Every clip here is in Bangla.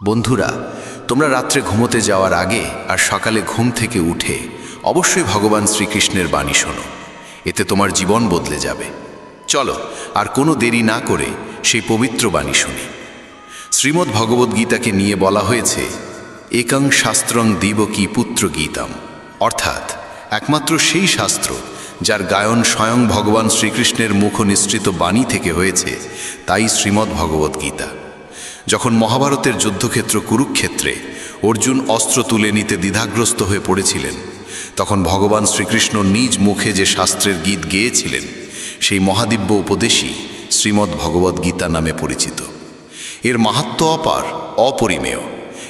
বন্ধুরা, তোমরা রাত্রে ঘুমোতে যাওয়ার আগে আর সকালে ঘুম থেকে উঠে অবশ্যই ভগবান শ্রীকৃষ্ণের বাণী শোনো। এতে তোমার জীবন বদলে যাবে। চলো আর কোনো দেরি না করে সেই পবিত্র বাণী শুনি। শ্রীমদ্ ভগবদ্গীতাকে নিয়ে বলা হয়েছে একং শাস্ত্রং দিবকী পুত্র গীতাম, অর্থাৎ একমাত্র সেই শাস্ত্র যার গায়ন স্বয়ং ভগবান শ্রীকৃষ্ণের মুখ নিঃসৃত বাণী থেকে হয়েছে, তাই শ্রীমদ্ ভগবদ্গীতা। যখন মহাভারতের যুদ্ধক্ষেত্র কুরুক্ষেত্রে অর্জুন অস্ত্র তুলে নিতে দ্বিধাগ্রস্ত হয়ে পড়েছিলেন, তখন ভগবান শ্রীকৃষ্ণ নিজ মুখে যে শাস্ত্রের গীত গেয়েছিলেন, সেই মহাদিব্য উপদেশই শ্রীমদ্ ভগবদ্গীতা নামে পরিচিত। এর মাহাত্ম্য অপার, অপরিমেয়।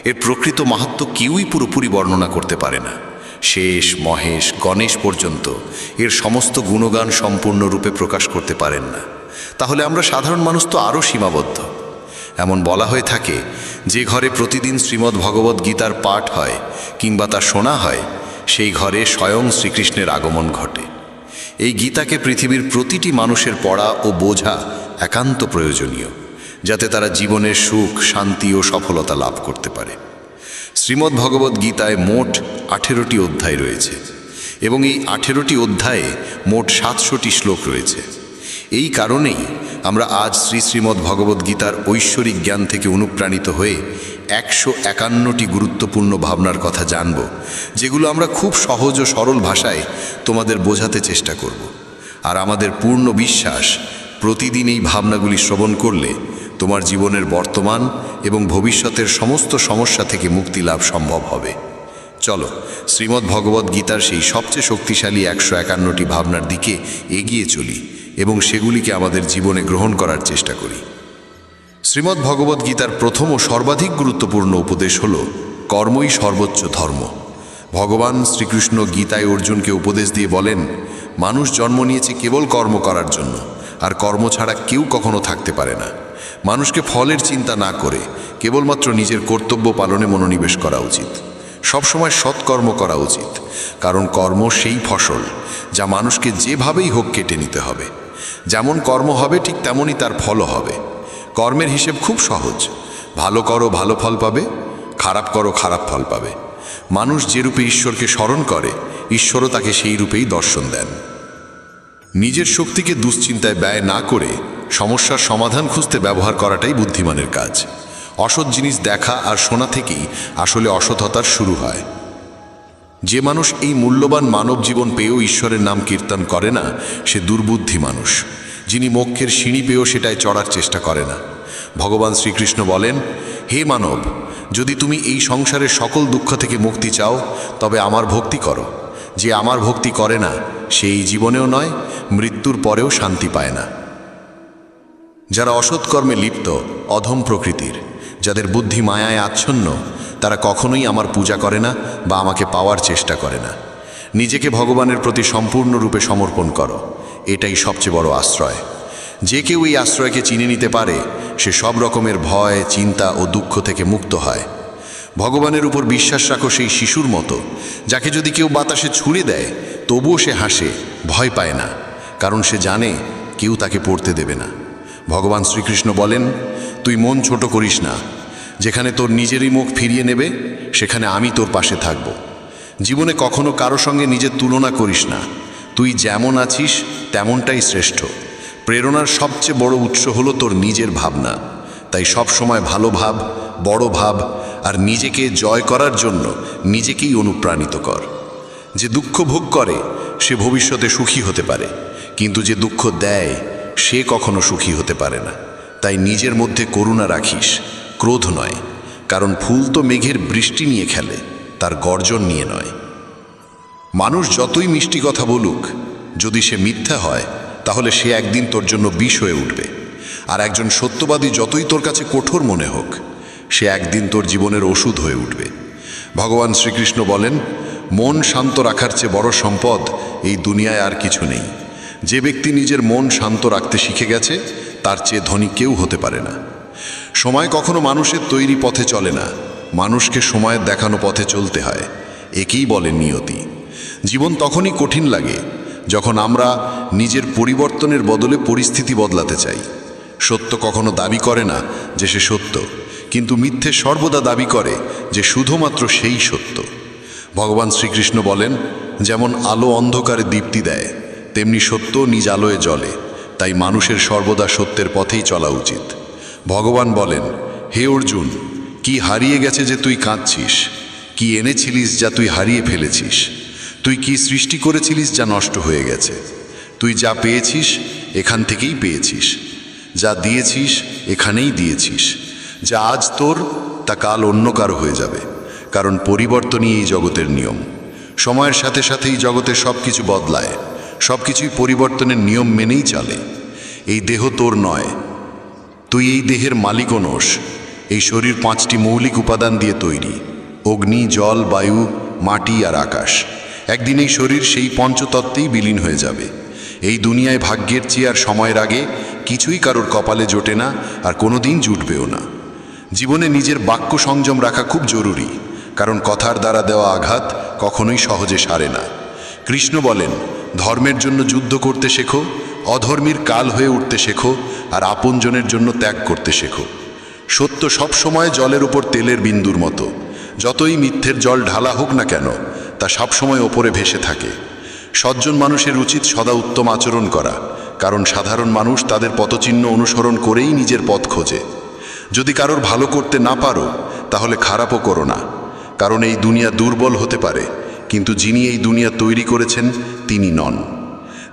এর প্রকৃত মাহাত্ম্য কেউই পুরোপুরি বর্ণনা করতে পারে না। শেষ, মহেশ, গণেশ পর্যন্ত এর সমস্ত গুণগান সম্পূর্ণরূপে প্রকাশ করতে পারেন না। তাহলে আমরা সাধারণ মানুষ তো আরও সীমাবদ্ধ। এমন বলা হয়ে থাকে, যে ঘরে প্রতিদিন শ্রীমদ্ ভগবদ্গীতার পাঠ হয় কিংবা তা শোনা হয়, সেই ঘরে স্বয়ং শ্রীকৃষ্ণের আগমন ঘটে। এই গীতাকে পৃথিবীর প্রতিটি মানুষের পড়া ও বোঝা একান্ত প্রয়োজনীয়, যাতে তারা জীবনের সুখ, শান্তি ও সফলতা লাভ করতে পারে। শ্রীমদ্ ভগবদ্গীতায় মোট 18টি অধ্যায় রয়েছে এবং এই 18টি অধ্যায়ে মোট 700টি শ্লোক রয়েছে। এই কারণেই আমরা আজ শ্রীমদ্ ভগবদ্গীতার ঐশ্বরিক জ্ঞান থেকে অনুপ্রাণিত হয়ে 151টি গুরুত্বপূর্ণ ভাবনার কথা জানব, যেগুলো আমরা খুব সহজ ও সরল ভাষায় তোমাদের বোঝাতে চেষ্টা করব। আর আমাদের পূর্ণ বিশ্বাস, প্রতিদিন এই ভাবনাগুলি শ্রবণ করলে তোমার জীবনের বর্তমান এবং ভবিষ্যতের সমস্ত সমস্যা থেকে মুক্তি লাভ সম্ভব হবে। চলো শ্রীমদ্ ভগবদ্গীতার সেই সবচেয়ে শক্তিশালী 151টি ভাবনার দিকে এগিয়ে চলি এবং সেগুলিকে আমাদের জীবনে গ্রহণ করার চেষ্টা করি। শ্রীমদ্ ভগবদ্গীতার প্রথম ও সর্বাধিক গুরুত্বপূর্ণ উপদেশ হল কর্মই সর্বোচ্চ ধর্ম। ভগবান শ্রীকৃষ্ণ গীতায় অর্জুনকে উপদেশ দিয়ে বলেন, মানুষ জন্ম নিয়েছে কেবল কর্ম করার জন্য, আর কর্ম ছাড়া কেউ কখনো থাকতে পারে না। মানুষকে ফলের চিন্তা না করে কেবলমাত্র নিজের কর্তব্য পালনে মনোনিবেশ করা উচিত। সবসময় সৎকর্ম করা উচিত, কারণ কর্ম সেই ফসল যা মানুষকে যেভাবেই হোক কেটে নিতে হবে। যেমন কর্ম হবে ঠিক তেমনই তার ফলও হবে। কর্মের হিসেব খুব সহজ। ভালো করো, ভালো ফল পাবে; খারাপ করো, খারাপ ফল পাবে। মানুষ যে রূপে ঈশ্বরকে স্মরণ করে, ঈশ্বরও তাকে সেই রূপেই দর্শন দেন। নিজের শক্তিকে দুশ্চিন্তায় ব্যয় না করে সমস্যার সমাধান খুঁজতে ব্যবহার করাটাই বুদ্ধিমানের কাজ। অসৎ জিনিস দেখা আর শোনা থেকেই আসলে অসৎতার শুরু হয়। যে মানুষ এই মূল্যবান মানব জীবন পেয়েও ঈশ্বরের নাম কীর্তন করে না, সে দুর্বুদ্ধি মানুষ, যিনি মোক্ষের সিঁড়ি পেয়েও সেটায় চড়ার চেষ্টা করে না। ভগবান শ্রীকৃষ্ণ বলেন, হে মানব, যদি তুমি এই সংসারের সকল দুঃখ থেকে মুক্তি চাও, তবে আমার ভক্তি করো। যে আমার ভক্তি করে না, সে এই জীবনেও নয়, মৃত্যুর পরেও শান্তি পায় না। যারা অসৎকর্মে লিপ্ত, অধম প্রকৃতির, যাদের বুদ্ধি মায়ায় আচ্ছন্ন, তারা কখনোই আমার পূজা করে না বা আমাকে পাওয়ার চেষ্টা করে না। নিজেকে ভগবানের প্রতি সম্পূর্ণরূপে সমর্পণ করো, এটাই সবচেয়ে বড় আশ্রয়। যে কেউ এই আশ্রয়কে চিনে নিতে পারে, সে সব রকমের ভয়, চিন্তা ও দুঃখ থেকে মুক্ত হয়। ভগবানের উপর বিশ্বাস রাখো সেই শিশুর মতো, যাকে যদি কেউ বাতাসে ছুঁড়ে দেয় তবুও সে হাসে, ভয় পায় না, কারণ সে জানে কেউ তাকে পড়তে দেবে না। ভগবান শ্রীকৃষ্ণ বলেন, তুই মন ছোট করিস না। যেখানে তোর নিজেরই মুখ ফিরিয়ে নেবে, সেখানে আমি তোর পাশে থাকব। জীবনে কখনো কারো সঙ্গে নিজের তুলনা করিস না। তুই যেমন আছিস তেমনটাই শ্রেষ্ঠ। প্রেরণার সবচেয়ে বড় উৎস হলো তোর নিজের ভাবনা। তাই সব সময় ভালো ভাব, বড় ভাব, আর নিজেকে জয় করার জন্য নিজেকেই অনুপ্রাণিত কর। যে দুঃখ ভোগ করে সে ভবিষ্যতে সুখী হতে পারে, কিন্তু যে দুঃখ দেয় সে কখনো সুখী হতে পারে না। তাই নিজের মধ্যে করুণা রাখিস, ক্রোধ নয়, কারণ ফুল তো মেঘের বৃষ্টি নিয়ে খেলে, তার গর্জন নিয়ে নয়। মানুষ যতই মিষ্টি কথা বলুক, যদি সে মিথ্যা হয়, তাহলে সে একদিন তোর জন্য বিষ হয়ে উঠবে। আর একজন সত্যবাদী যতই তোর কাছে কঠোর মনে হোক, সে একদিন তোর জীবনের ওষুধ হয়ে উঠবে। ভগবান শ্রীকৃষ্ণ বলেন, মন শান্ত রাখার চেয়ে বড় সম্পদ এই দুনিয়ায় আর কিছু নেই। যে ব্যক্তি নিজের মন শান্ত রাখতে শিখে গেছে, তার চেয়ে ধনী কেউ হতে পারে না। সময় কখনো মানুষের তৈরি পথে চলে না, মানুষকে সময়ের দেখানো পথে চলতে হয়। একেই বলে নিয়তি। জীবন তখনই কঠিন লাগে যখন আমরা নিজের পরিবর্তনের বদলে পরিস্থিতি বদলাতে চাই। সত্য কখনো দাবি করে না যে সে সত্য, কিন্তু মিথ্যে সর্বদা দাবি করে যে শুধুমাত্র সেই সত্য। ভগবান শ্রীকৃষ্ণ বলেন, যেমন আলো অন্ধকারে দীপ্তি দেয়, তেমনি সত্য নিজ আলোয় জ্বলে। তাই মানুষের সর্বদা সত্যের পথেই চলা উচিত। ভগবান বলেন, হে অর্জুন, কি হারিয়ে গেছে যে তুই কাঁদছিস? কি এনেছিলিস যা তুই হারিয়ে ফেলেছিস? তুই কি সৃষ্টি করেছিলিস যা নষ্ট হয়ে গেছে? তুই যা পেয়েছিস এখান থেকেই পেয়েছিস, যা দিয়েছিস এখানেই দিয়েছিস। যা আজ তোর তা কাল অন্য কারো হয়ে যাবে, কারণ পরিবর্তনই এই জগতের নিয়ম। সময়ের সাথে সাথেই জগতের সব কিছু বদলায়, সব কিছুই পরিবর্তনের নিয়ম মেনেই চলে। এই দেহ তোর নয়, তুই এই দেহের মালিকও নোস। এই শরীর 5টি মৌলিক উপাদান দিয়ে তৈরি: অগ্নি, জল, বায়ু, মাটি আর আকাশ। একদিন এই শরীর সেই পঞ্চতত্ত্বেই বিলীন হয়ে যাবে। এই দুনিয়ায় ভাগ্যের চেয়ে আর সময়ের আগে কিছুই কারোর কপালে জোটে না, আর কোনোদিন জুটবেও না। জীবনে নিজের বাক্য সংযম রাখা খুব জরুরি, কারণ কথার দ্বারা দেওয়া আঘাত কখনোই সহজে সারে না। কৃষ্ণ বলেন, ধর্মের জন্য যুদ্ধ করতে শেখো, অধর্মীর কাল হয়ে উঠতে শেখো, আর আপনজনের জন্য ত্যাগ করতে শেখো। সত্য সবসময় জলের উপর তেলের বিন্দুর মতো। যতই মিথ্যের জল ঢালা হোক না কেন, তা সবসময় ওপরে ভেসে থাকে। সজ্জন মানুষের উচিত সদা উত্তম আচরণ করা, কারণ সাধারণ মানুষ তাদের পথচিহ্ন অনুসরণ করেই নিজের পথ খোঁজে। যদি কারোর ভালো করতে না পারো, তাহলে খারাপও করো না, কারণ এই দুনিয়া দুর্বল হতে পারে, কিন্তু যিনি এই দুনিয়া তৈরি করেছেন তিনি নন।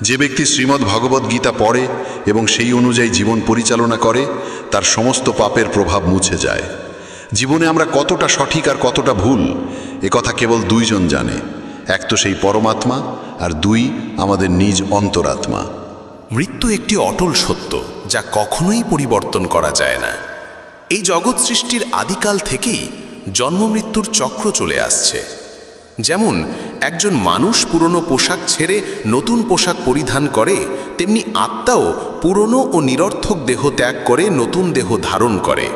যে ব্যক্তি শ্রীমদ্ ভগবদ্ গীতা পড়ে এবং সেই অনুযায়ী জীবন পরিচালনা করে, তার সমস্ত পাপের প্রভাব মুছে যায়। জীবনে আমরা কতটা সঠিক আর কতটা ভুল, কথা কেবল দুইজন জানে। এক তো সেই পরমাত্মা, আর দুই আমাদের নিজ অন্তরাত্মা। মৃত্যু একটি অটল সত্য, যা কখনোই পরিবর্তন করা যায় না। এই জগৎ সৃষ্টির আদিকাল থেকেই জন্ম মৃত্যুর চক্র চলে আসছে। যেমন একজন মানুষ পুরনো পোশাক ছেড়ে নতুন পোশাক পরিধান করে, তেমনি আত্মাও পুরনো ও নিরর্থক দেহ ত্যাগ করে নতুন দেহ ধারণ করে।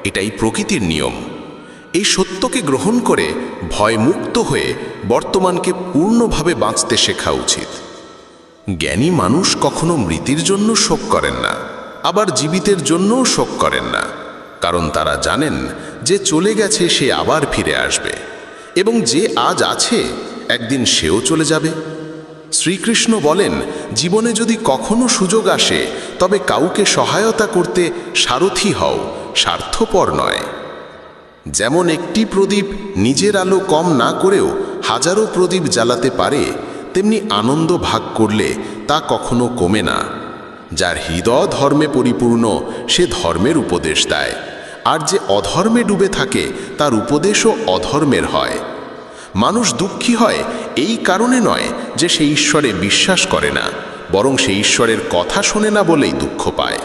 এটাই প্রকৃতির নিয়ম। এই সত্যকে গ্রহণ করে ভয়মুক্ত হয়ে বর্তমানকে পূর্ণভাবে বাঁচতে শেখা উচিত। জ্ঞানী মানুষ কখনো মৃতের জন্য শোক করেন না, আবার জীবিতের জন্যও শোক করেন না, কারণ তারা জানেন যে চলে গেছে সে আবার ফিরে আসবে, এবং যে আজ আছে একদিন সেও চলে যাবে। শ্রীকৃষ্ণ বলেন, জীবনে যদি কখনো সুযোগ আসে, তবে কাউকে সহায়তা করতে সারথি হও, স্বার্থপর নয়। যেমন একটি প্রদীপ নিজের আলো কম না করেও হাজারো প্রদীপ জ্বালাতে পারে, তেমনি আনন্দ ভাগ করলে তা কখনো কমে না। যার হৃদয় ধর্মে পরিপূর্ণ, সে ধর্মের উপদেশ দেয়, আর যে অধর্মে ডুবে থাকে তার উপদেশও অধর্মের হয়। মানুষ দুঃখী হয় এই কারণে নয় যে সে ঈশ্বরে বিশ্বাস করে না, বরং সে ঈশ্বরের কথা শোনে না বলেই দুঃখ পায়।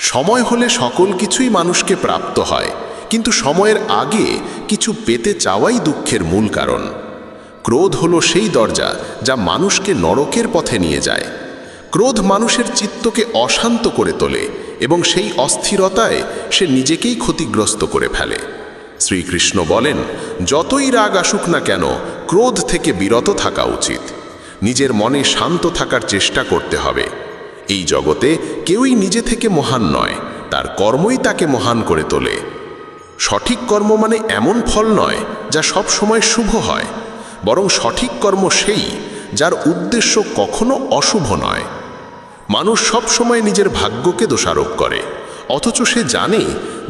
সময় হলে সকল কিছুই মানুষকে প্রাপ্ত হয়, কিন্তু সময়ের আগে কিছু পেতে চাওয়াই দুঃখের মূল কারণ। ক্রোধ হলো সেই দরজা যা মানুষকে নরকের পথে নিয়ে যায়। ক্রোধ মানুষের চিত্তকে অশান্ত করে তোলে এবং সেই অস্থিরতায় সে নিজেকেই ক্ষতিগ্রস্ত করে ফেলে। শ্রীকৃষ্ণ বলেন, যতই রাগ আসুক না কেন, ক্রোধ থেকে বিরত থাকা উচিত। নিজের মনে শান্ত থাকার চেষ্টা করতে হবে। এই জগতে কেউই নিজে থেকে মহান নয়, তার কর্মই তাকে মহান করে তোলে। সঠিক কর্ম মানে এমন ফল নয় যা সব সময় শুভ হয়, বরং সঠিক কর্ম সেই যার উদ্দেশ্য কখনো অশুভ নয়। মানুষ সব সময় নিজের ভাগ্যকে দোষারোপ করে, অথচ সে জানে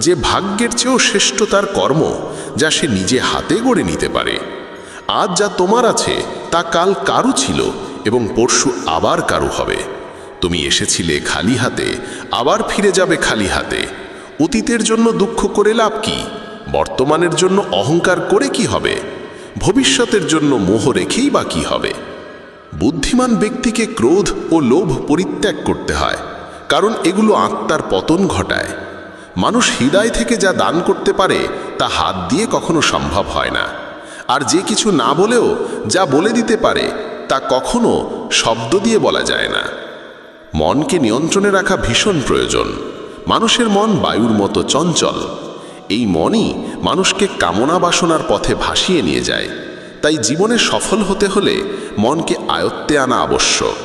যে ভাগ্যের চেয়েও শ্রেষ্ঠ তার কর্ম, যা সে নিজে হাতে গড়ে নিতে পারে। আজ যা তোমার আছে তা কাল কারু ছিল এবং পরশু আবার কারু হবে। তুমি এসেছিলে খালি হাতে, আবার ফিরে যাবে খালি হাতে। অতীতের জন্য দুঃখ করে লাভ কি? বর্তমানের জন্য অহংকার করে কি হবে? ভবিষ্যতের জন্য মোহ রেখেই বা কি হবে? বুদ্ধিমান ব্যক্তিকে ক্রোধ ও লোভ পরিত্যাগ করতে হয়, কারণ এগুলো আত্মার পতন ঘটায়। মানুষ হৃদয় থেকে যা দান করতে পারে তা হাত দিয়ে কখনো সম্ভব হয় না, আর যে কিছু না বলেও যা বলে দিতে পারে তা কখনো শব্দ দিয়ে বলা যায় না। মনকে নিয়ন্ত্রণে রাখা ভীষণ প্রয়োজন। মানুষের মন বায়ুর মতো চঞ্চল। এই মনই মানুষকে কামনা বাসনার পথে ভাসিয়ে নিয়ে যায়। তাই জীবনে সফল হতে হলে মনকে আয়ত্তে আনা আবশ্যক।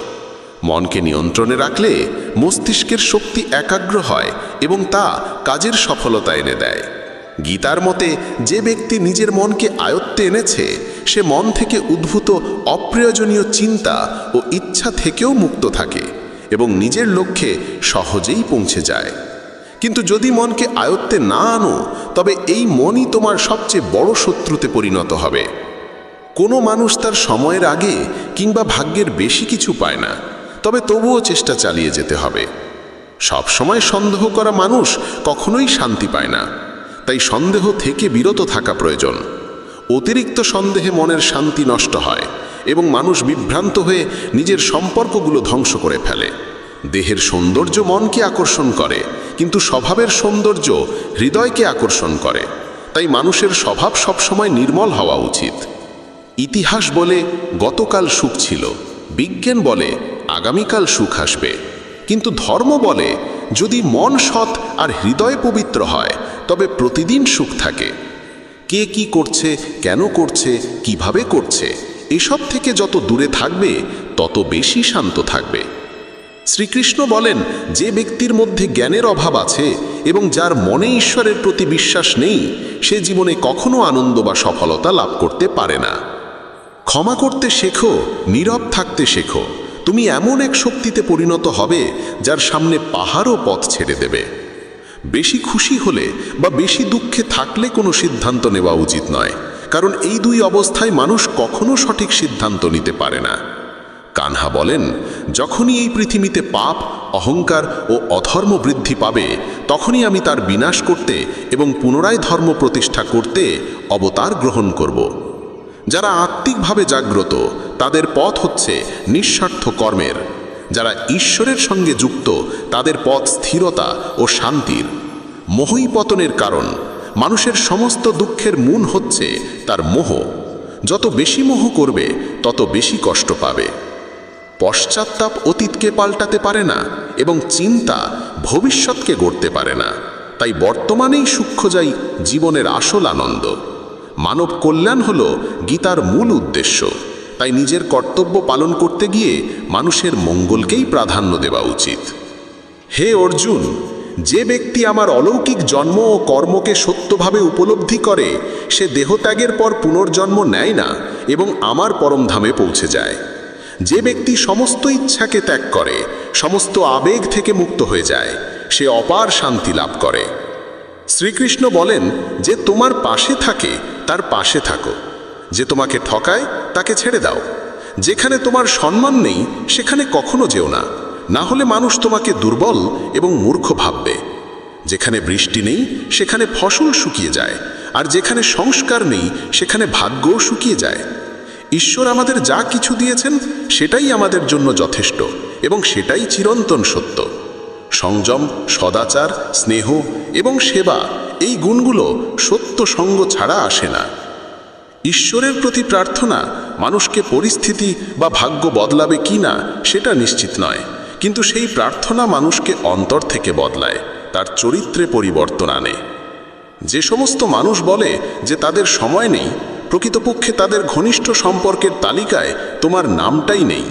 মনকে নিয়ন্ত্রণে রাখলে মস্তিষ্কের শক্তি একাগ্র হয় এবং তা কাজের সফলতা এনে দেয়। গীতার মতে যে ব্যক্তি নিজের মনকে আয়ত্তে এনেছে সে মন থেকে উদ্ভূত অপ্রয়োজনীয় চিন্তা ও ইচ্ছা থেকেও মুক্ত থাকে এবং নিজের লক্ষ্যে সহজেই পৌঁছে যায়। কিন্তু যদি মনকে আয়ত্তে না আনো তবে এই মনই তোমার সবচেয়ে বড় শত্রুতে পরিণত হবে। কোনো মানুষ তার সময়ের আগে কিংবা ভাগ্যের বেশি কিছু পায় না, তবে তবুও চেষ্টা চালিয়ে যেতে হবে। সব সময় সন্দেহ করা মানুষ কখনোই শান্তি পায় না, তাই সন্দেহ থেকে বিরত থাকা প্রয়োজন। অতিরিক্ত সন্দেহে মনের শান্তি নষ্ট হয় এবং মানুষ বিভ্রান্ত হয়ে নিজের সম্পর্কগুলো ধ্বংস করে ফেলে। দেহের সৌন্দর্য মনকে আকর্ষণ করে, কিন্তু স্বভাবের সৌন্দর্য হৃদয়কে আকর্ষণ করে। তাই মানুষের স্বভাব সবসময় নির্মল হওয়া উচিত। ইতিহাস বলে গতকাল সুখ ছিল, বিজ্ঞান বলে আগামীকাল সুখ আসবে, কিন্তু ধর্ম বলে যদি মন সৎ আর হৃদয় পবিত্র হয় তবে প্রতিদিন সুখ থাকে। কে কি করছে, কেন করছে, কিভাবে করছে, এসব থেকে যত দূরে থাকবে তত বেশি শান্ত থাকবে। শ্রীকৃষ্ণ বলেন, যে ব্যক্তির মধ্যে জ্ঞানের অভাব আছে এবং যার মনে ঈশ্বরের প্রতি বিশ্বাস নেই সে জীবনে কখনো আনন্দ বা সফলতা লাভ করতে পারে না। ক্ষমা করতে শেখো, নীরব থাকতে শেখো, তুমি এমন এক শক্তিতে পরিণত হবে যার সামনে পাহাড়ও পথ ছেড়ে দেবে। বেশি খুশি হলে বা বেশি দুঃখে থাকলে কোনো সিদ্ধান্ত নেওয়া উচিত নয়, কারণ এই দুই অবস্থায় মানুষ কখনো সঠিক সিদ্ধান্ত নিতে পারে না। কানহা বলেন, যখনই এই পৃথিবীতে পাপ, অহংকার ও অধর্ম বৃদ্ধি পাবে তখনই আমি তার বিনাশ করতে এবং পুনরায় ধর্ম প্রতিষ্ঠা করতে অবতার গ্রহণ করব। যারা আত্মিকভাবে জাগ্রত তাদের পথ হচ্ছে নিঃস্বার্থ কর্মের। যারা ঈশ্বরের সঙ্গে যুক্ত তাদের পথ স্থিরতা ও শান্তির। মোহই পতনের কারণ। মানুষের সমস্ত দুঃখের মূল হচ্ছে তার মোহ। যত বেশি মোহ করবে তত বেশি কষ্ট পাবে। পশ্চাত্তাপ অতীতকে পাল্টাতে পারে না এবং চিন্তা ভবিষ্যৎকে গড়তে পারে না। তাই বর্তমানেই সূক্ষ্ম যাই জীবনের আসল আনন্দ। মানব কল্যাণ হল গীতার মূল উদ্দেশ্য। তাই নিজের কর্তব্য পালন করতে গিয়ে মানুষের মঙ্গলকেই প্রাধান্য দেওয়া উচিত। হে অর্জুন, যে ব্যক্তি আমার অলৌকিক জন্ম ও কর্মকে সত্যভাবে উপলব্ধি করে সে দেহত্যাগের পর পুনর্জন্ম নেয় না এবং আমার পরমধামে পৌঁছে যায়। যে ব্যক্তি সমস্ত ইচ্ছাকে ত্যাগ করে, সমস্ত আবেগ থেকে মুক্ত হয়ে যায়, সে অপার শান্তি লাভ করে। শ্রীকৃষ্ণ বলেন, যে তোমার পাশে থাকে তার পাশে থাকো, যে তোমাকে ঠকায় তাকে ছেড়ে দাও। যেখানে তোমার সম্মান নেই সেখানে কখনো যেও না, না হলে মানুষ তোমাকে দুর্বল এবং মূর্খ ভাববে। যেখানে বৃষ্টি নেই সেখানে ফসল শুকিয়ে যায়, আর যেখানে সংস্কার নেই সেখানে ভাগ্যও শুকিয়ে যায়। ঈশ্বর আমাদের যা কিছু দিয়েছেন সেটাই আমাদের জন্য যথেষ্ট এবং সেটাই চিরন্তন সত্য। সংযম, সদাচার, স্নেহ এবং সেবা, এই গুণগুলো সত্য সঙ্গ ছাড়া আসে না। ঈশ্বরের প্রতি প্রার্থনা মানুষকে পরিস্থিতি বা ভাগ্য বদলাবে কি না সেটা নিশ্চিত নয়, কিন্তু সেই প্রার্থনা মানুষকে অন্তর থেকে বদলায়, তার চরিত্রে পরিবর্তন আনে। যে সমস্ত মানুষ বলে যে তাদের সময় নেই, প্রকৃতপক্ষে তাদের ঘনিষ্ঠ সম্পর্কের তালিকায় তোমার নামটাই নেই।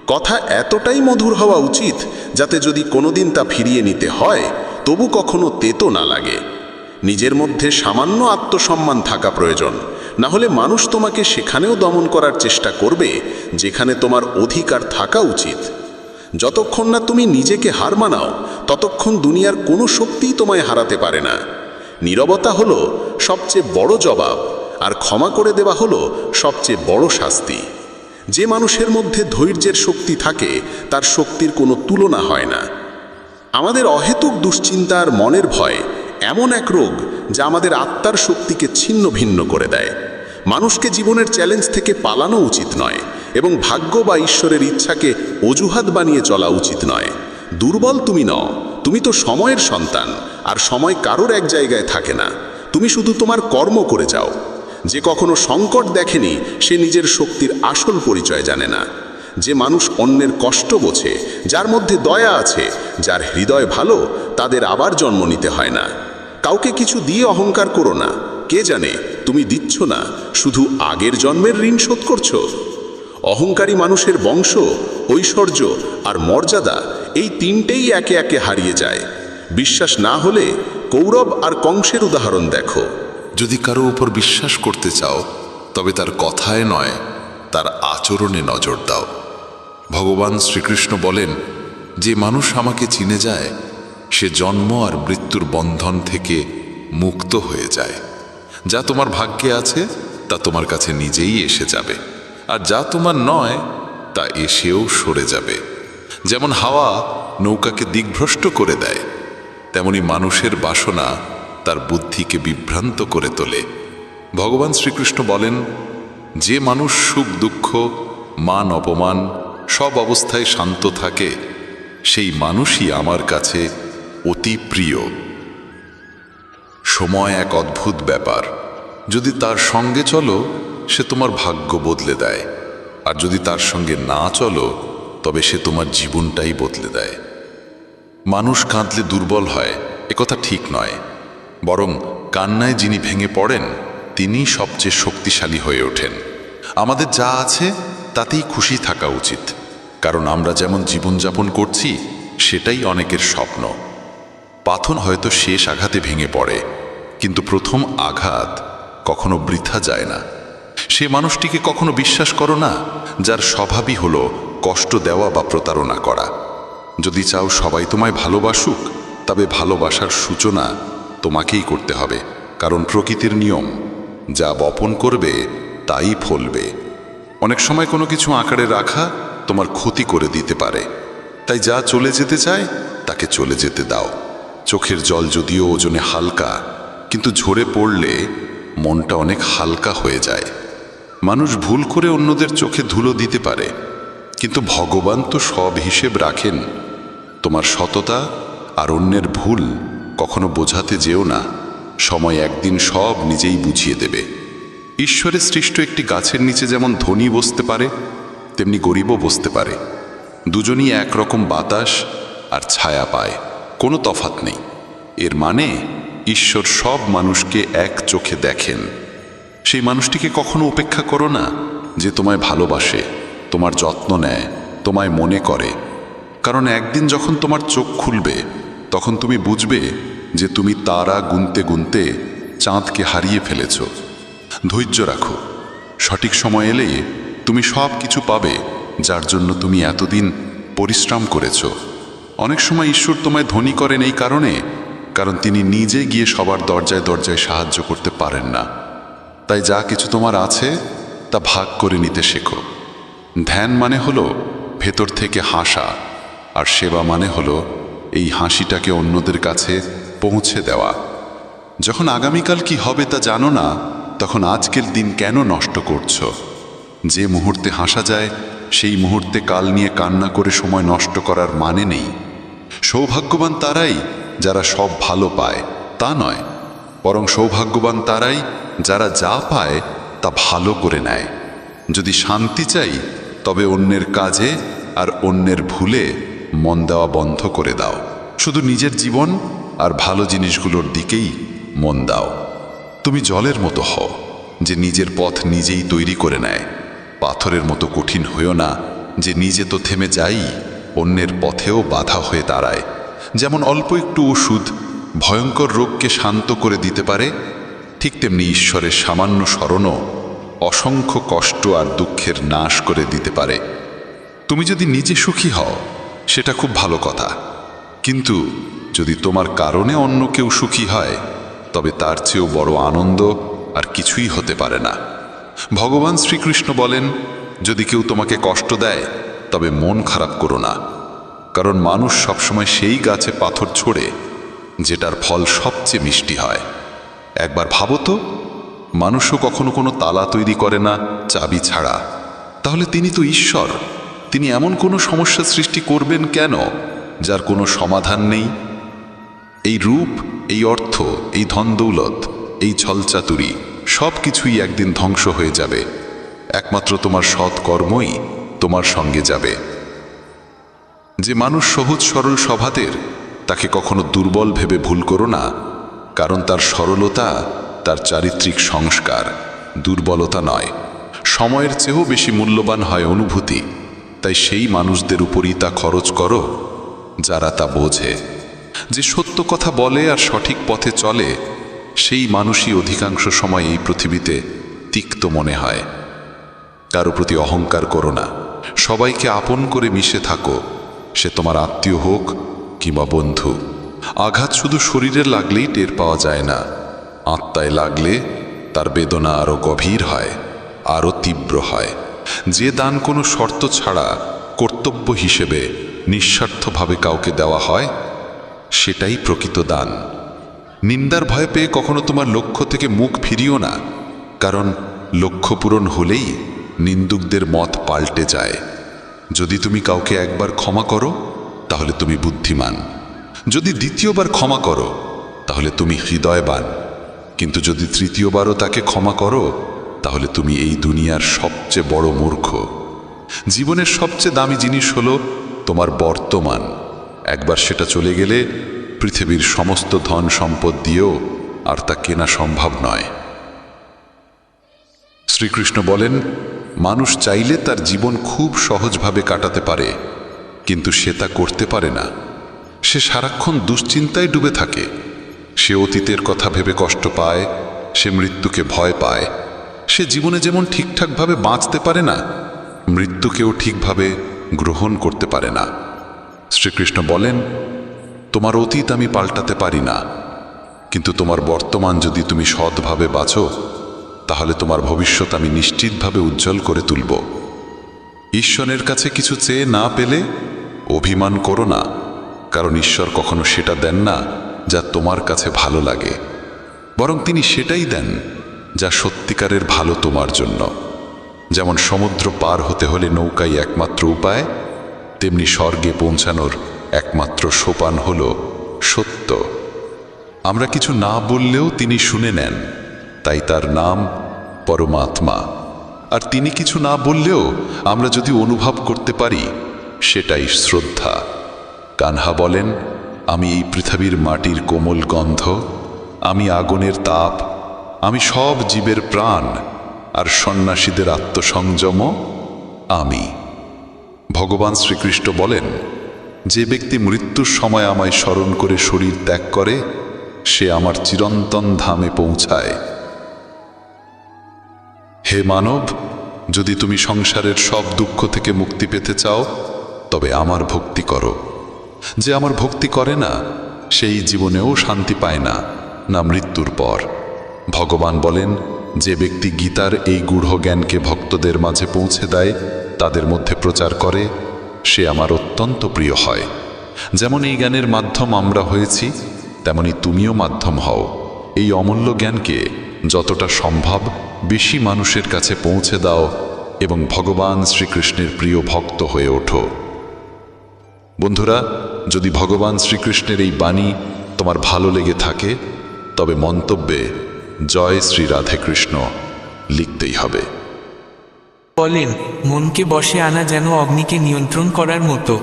কথা এতটাই মধুর হওয়া উচিত যাতে যদি কোনোদিন তা ফিরিয়ে নিতে হয় তবু কখনো তেতো না লাগে। নিজের মধ্যে সামান্য আত্মসম্মান থাকা প্রয়োজন, না হলে মানুষ তোমাকে সেখানেও দমন করার চেষ্টা করবে যেখানে তোমার অধিকার থাকা উচিত। যতক্ষণ না তুমি নিজেকে হার মানাও ততক্ষণ দুনিয়ার কোনো শক্তিই তোমায় হারাতে পারে না। নীরবতা হলো সবচেয়ে বড় জবাব, আর ক্ষমা করে দেওয়া হলো সবচেয়ে বড় শাস্তি। যে মানুষের মধ্যে ধৈর্যের শক্তি থাকে তার শক্তির কোনো তুলনা হয় না। আমাদের অহেতুক দুশ্চিন্তা আর মনের ভয় এমন এক রোগ যা আমাদের আত্মার শক্তিকে ছিন্ন ভিন্ন করে দেয়। মানুষকে জীবনের চ্যালেঞ্জ থেকে পালানো উচিত নয় এবং ভাগ্য বা ঈশ্বরের ইচ্ছাকে অজুহাত বানিয়ে চলা উচিত নয়। দুর্বল তুমি নও, তুমি তো সময়ের সন্তান, আর সময় কারোর এক জায়গায় থাকে না। তুমি শুধু তোমার কর্ম করে যাও। যে কখনো সংকট দেখেনি সে নিজের শক্তির আসল পরিচয় জানে না। যে মানুষ অন্যের কষ্ট বোঝে, যার মধ্যে দয়া আছে, যার হৃদয় ভালো, তাদের আবার জন্ম নিতে হয় না। কাউকে কিছু দিয়ে অহংকার করো না, কে জানে তুমি দিচ্ছ না, শুধু আগের জন্মের ঋণ শোধ করছো। অহংকারী মানুষের বংশ, ঐশ্বর্য আর মর্যাদা এই তিনটেই একে একে হারিয়ে যায়। বিশ্বাস না হলে কৌরব আর কংসের উদাহরণ দেখো। যদি কারো উপর বিশ্বাস করতে চাও তবে তার কথায় নয়, তার আচরণে নজর দাও। ভগবান শ্রীকৃষ্ণ বলেন, যে মানুষ আমাকে চিনে যায় সে জন্ম আর মৃত্যুর বন্ধন থেকে মুক্ত হয়ে যায়। যা তোমার ভাগ্যে আছে তা তোমার কাছে নিজেই এসে যাবে, আর যা তোমার নয় তা এসেও সরে যাবে। যেমন হাওয়া নৌকাকে দিগ্ভ্রষ্ট করে দেয়, তেমনি মানুষের বাসনা তার বুদ্ধিকে বিভ্রান্ত করে তোলে। ভগবান শ্রীকৃষ্ণ বলেন, যে মানুষ সুখ দুঃখ মান অপমান সব অবস্থায় শান্ত থাকে সেই মানুষই আমার কাছে অতি প্রিয়। সময় এক অদ্ভুত ব্যাপার। যদি তার সঙ্গে চলো সে তোমার ভাগ্য বদলে দেয়, আর যদি তার সঙ্গে না চলো তবে সে তোমার জীবনটাই বদলে দেয়। মানুষ কাঁদলে দুর্বল হয় একথা ঠিক নয়, বরং কান্নায় যিনি ভেঙে পড়েন তিনিই সবচেয়ে শক্তিশালী হয়ে ওঠেন। আমাদের যা আছে তাতেই খুশি থাকা উচিত, কারণ আমরা যেমন জীবনযাপন করছি সেটাই অনেকের স্বপ্ন। পাথর হয়তো শেষ আঘাতে ভেঙে পড়ে, কিন্তু প্রথম আঘাত কখনো বৃথা যায় না। সে মানুষটিকে কখনো বিশ্বাস করো না যার স্বভাবই হলো কষ্ট দেওয়া বা প্রতারণা করা। যদি চাও সবাই তোমায় ভালোবাসুক, তবে ভালোবাসার সূচনা তোমাকেই করতে হবে, কারণ প্রকৃতির নিয়ম যা বপন করবে তাই ফলবে। অনেক সময় কোনো কিছু আঁকড়ে রাখা তোমার ক্ষতি করে দিতে পারে, তাই যা চলে যেতে চায় তাকে চলে যেতে দাও। চোখের জল যদিও ওজনে হালকা, কিন্তু ঝরে পড়লে মনটা অনেক হালকা হয়ে যায়। মানুষ ভুল করে অন্যদের চোখে ধুলো দিতে পারে, কিন্তু ভগবান তো সব হিসেব রাখেন। তোমার সততা আর অন্যের ভুল কখনো বোঝাতে যেও না, সময় একদিন সব নিজেই বুঝিয়ে দেবে। ঈশ্বরের সৃষ্ট একটি গাছের নিচে যেমন ধনী বসতে পারে তেমনি গরিবও বসতে পারে। দুজনই একরকম বাতাস আর ছায়া পায়, কোনো তফাৎ নেই। এর মানে ঈশ্বর সব মানুষকে এক চোখে দেখেন। সেই মানুষটিকে কখনো উপেক্ষা করো না যে তোমায় ভালোবাসে, তোমার যত্ন নেয়, তোমায় মনে করে, কারণ একদিন যখন তোমার চোখ খুলবে তখন তুমি বুঝবে যে তুমি তারা গুনতে গুনতে চাঁদকে হারিয়ে ফেলেছ। ধৈর্য রাখো, সঠিক সময় এলে তুমি সব কিছু পাবে যার জন্য তুমি এতদিন পরিশ্রম করেছ। অনেক সময় ঈশ্বর তোমায় ধনী করেন এই কারণ তিনি নিজে গিয়ে সবার দরজায় দরজায় সাহায্য করতে পারেন না। তাই যা কিছু তোমার আছে তা ভাগ করে নিতে শেখো। ধ্যান মানে হলো ভেতর থেকে হাসা, আর সেবা মানে হলো এই হাসিটাকে অন্যদের কাছে পৌঁছে দেওয়া। যখন আগামীকাল কি হবে তা জানো না, তখন আজকের দিন কেন নষ্ট করছো? যে মুহূর্তে হাসা যায় সেই মুহূর্তে কাল নিয়ে কান্না করে সময় নষ্ট করার মানে নেই। সৌভাগ্যবান তারাই যারা সব ভালো পায় তা নয়, বরং সৌভাগ্যবান তারাই যারা যা পায় তা ভালো করে নেয়। যদি শান্তি চাই তবে অন্যের কাজে আর অন্যের ভুলে মন দেওয়া বন্ধ করে দাও। শুধু নিজের জীবন আর ভালো জিনিসগুলোর দিকেই মন দাও। তুমি জলের মতো হও যে নিজের পথ নিজেই তৈরি করে নেয়। পাথরের মতো কঠিন হইও না যে নিজে তো থেমে যাই, অন্যের পথেও বাধা হয়ে দাঁড়ায়। যেমন অল্প একটু ওষুধ ভয়ঙ্কর রোগকে শান্ত করে দিতে পারে, ঠিক তেমনি ঈশ্বরের সামান্য স্মরণও অসংখ্য কষ্ট আর দুঃখের নাশ করে দিতে পারে। তুমি যদি নিজে সুখী হও সেটা খুব ভালো কথা, কিন্তু যদি তোমার কারণে অন্য কেউ সুখী হয় তবে তার চেয়েও বড় আনন্দ আর কিছুই হতে পারে না। ভগবান শ্রীকৃষ্ণ বলেন, যদি কেউ তোমাকে কষ্ট দেয় তবে মন খারাপ করো না, কারণ মানুষ সবসময় সেই গাছে পাথর ছোড়ে যেটার ফল সবচেয়ে মিষ্টি হয়। একবার ভাবো তো, মানুষও কখনো কোনো তালা তৈরি করে না চাবি ছাড়া, তাহলে তিনি তো ঈশ্বর। তিনি এমন কোনো সমস্যা সৃষ্টি করবেন কেন যার কোনো সমাধান নেই? এই রূপ, এই অর্থ, এই ধন দৌলত, এই ছলচাতুরি সব কিছুই একদিন ধ্বংস হয়ে যাবে। একমাত্র তোমার সৎ কর্মই তোমার সঙ্গে যাবে। যে মানুষ সহজ সরল স্বভাবের তাকে কখনো দুর্বল ভেবে ভুল করো না, কারণ তার সরলতা তার চারিত্রিক সংস্কার, দুর্বলতা নয়। সময়ের চেয়েও বেশি মূল্যবান হয় অনুভূতি, তাই সেই মানুষদের উপরই তা খরচ করো যারা তা বোঝে। যে সত্য কথা বলে আর সঠিক পথে চলে সেই মানুষই অধিকাংশ সময় এই পৃথিবীতে তিক্ত মনে হয়। কারো প্রতি অহংকার করো না, সবাইকে আপন করে মিশে থাকো, সে তোমার আত্মীয় হোক কিংবা বন্ধু। আঘাত শুধু শরীরে লাগলেই টের পাওয়া যায় না, আত্মায় লাগলে তার বেদনা আরও গভীর হয়, আরও তীব্র হয়। যে দান কোনো শর্ত ছাড়া কর্তব্য হিসেবে নিঃস্বার্থভাবে কাউকে দেওয়া হয়, সেটাই প্রকৃত দান। নিন্দার ভয় পেয়ে কখনো তোমার লক্ষ্য থেকে মুখ ফিরিও না, কারণ লক্ষ্য পূরণ হলেই নিন্দুকদের মত পাল্টে যায়। যদি তুমি কাউকে একবার ক্ষমা করো তাহলে তুমি বুদ্ধিমান, যদি দ্বিতীয়বার ক্ষমা করো তাহলে তুমি হৃদয়বান, কিন্তু যদি তৃতীয়বারও তাকে ক্ষমা করো তাহলে তুমি এই দুনিয়ার সবচেয়ে বড় মূর্খ। জীবনের সবচেয়ে দামি জিনিস হলো তোমার বর্তমান। একবার সেটা চলে গেলে পৃথিবীর সমস্ত ধন সম্পদ দিয়েও আর তা কেনা সম্ভব নয়। শ্রীকৃষ্ণ বলেন, মানুষ চাইলে তার জীবন খুব সহজভাবে কাটাতে পারে, কিন্তু সে তা করতে পারে না। সে সারাক্ষণ দুশ্চিন্তায় ডুবে থাকে। সে অতীতের কথা ভেবে কষ্ট পায়, সে মৃত্যুকে ভয় পায়। সে জীবনে যেমন ঠিকঠাকভাবে বাঁচতে পারে না, মৃত্যুকেও ঠিকভাবে গ্রহণ করতে পারে না। শ্রীকৃষ্ণ বলেন, তোমার অতীত আমি পাল্টাতে পারি না, কিন্তু তোমার বর্তমান যদি তুমি সৎভাবে বাঁচো তাহলে তোমার ভবিষ্যৎ আমি নিশ্চিতভাবে উজ্জ্বল করে তুলব। ঈশ্বরের কাছে কিছু চেয়ে না পেলে অভিমান করো না, কারণ ঈশ্বর কখনো সেটা দেন না যা তোমার কাছে ভালো লাগে, বরং তিনি সেটাই দেন যা সত্যিকারের ভালো তোমার জন্য। যেমন সমুদ্র পার হতে হলে নৌকাই একমাত্র উপায়, তেমনি স্বর্গে পৌঁছানোর একমাত্র সোপান হল সত্য। আমরা কিছু না বললেও তিনি শুনে নেন, তাই তার নাম পরমাত্মা। আর তিনি কিছু না বললেও আমরা যদি অনুভব করতে পারি, সেটাই শ্রদ্ধা। কানহা বলেন, আমি এই পৃথিবীর মাটির কোমল গন্ধ, আমি আগুনের তাপ, আমি সব জীবের প্রাণ, আর সন্ন্যাসীদের আত্মসংযম আমি। ভগবান শ্রীকৃষ্ণ বলেন, যে ব্যক্তি মৃত্যুর সময় আমায় স্মরণ করে শরীর ত্যাগ করে, সে আমার চিরন্তন ধামে পৌঁছায়। হে মানব, যদি তুমি সংসারের সব দুঃখ থেকে মুক্তি পেতে চাও তবে আমার ভক্তি করো। যে আমার ভক্তি করে না সেই জীবনেও শান্তি পায় না, না মৃত্যুর পর। ভগবান বলেন, যে ব্যক্তি গীতার এই গূঢ় জ্ঞানকে ভক্তদের মাঝে পৌঁছে দেয়, তাদের মধ্যে প্রচার করে, সে আমার অত্যন্ত প্রিয় হয়। যেমন এই জ্ঞানের মাধ্যম আমরা হয়েছি, তেমনি তুমিও মাধ্যম হও। এই অমূল্য জ্ঞানকে যতটা সম্ভব বেশি মানুষের কাছে পৌঁছে দাও এবং ভগবান শ্রীকৃষ্ণের প্রিয় ভক্ত হয়ে ওঠো। বন্ধুরা, যদি ভগবান শ্রীকৃষ্ণের এই বাণী তোমার ভালো লেগে থাকে তবে মন্তব্যে জয় শ্রী রাধে কৃষ্ণ লিখতেই হবে। বলেন, মনকে বশে আনা যেন অগ্নিকে নিয়ন্ত্রণ করার মতো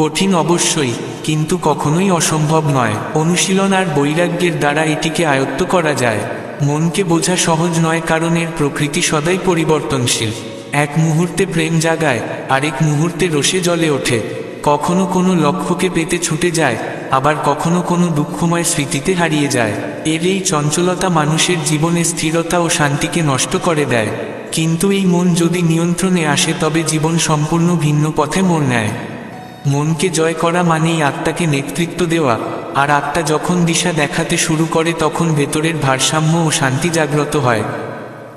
কঠিন অবশ্যই, কিন্তু কখনোই অসম্ভব নয়। অনুশীলন আর বৈরাগ্যের দ্বারা এটিকে আয়ত্ত করা যায়। মনকে বোঝা সহজ নয়, কারণ এর প্রকৃতি সদাই পরিবর্তনশীল। এক মুহূর্তে প্রেম জাগায়, আরেক মুহূর্তে রোষে জ্বলে ওঠে। কখনো কোনো লক্ষ্যকে পেতে ছুটে যায়, আবার কখনো কোনো দুঃখময় স্মৃতিতে হারিয়ে যায়। এর এই চঞ্চলতা মানুষের জীবনে স্থিরতা ও শান্তিকে নষ্ট করে দেয়। কিন্তু এই মন যদি নিয়ন্ত্রণে আসে তবে জীবন সম্পূর্ণ ভিন্ন পথে মোড় নেয়। মনকে জয় করা মানেই আত্মাকে নেতৃত্ব দেওয়া, আর আত্মা যখন দিশা দেখাতে শুরু করে তখন ভেতরের ভারসাম্য ও শান্তি জাগ্রত হয়।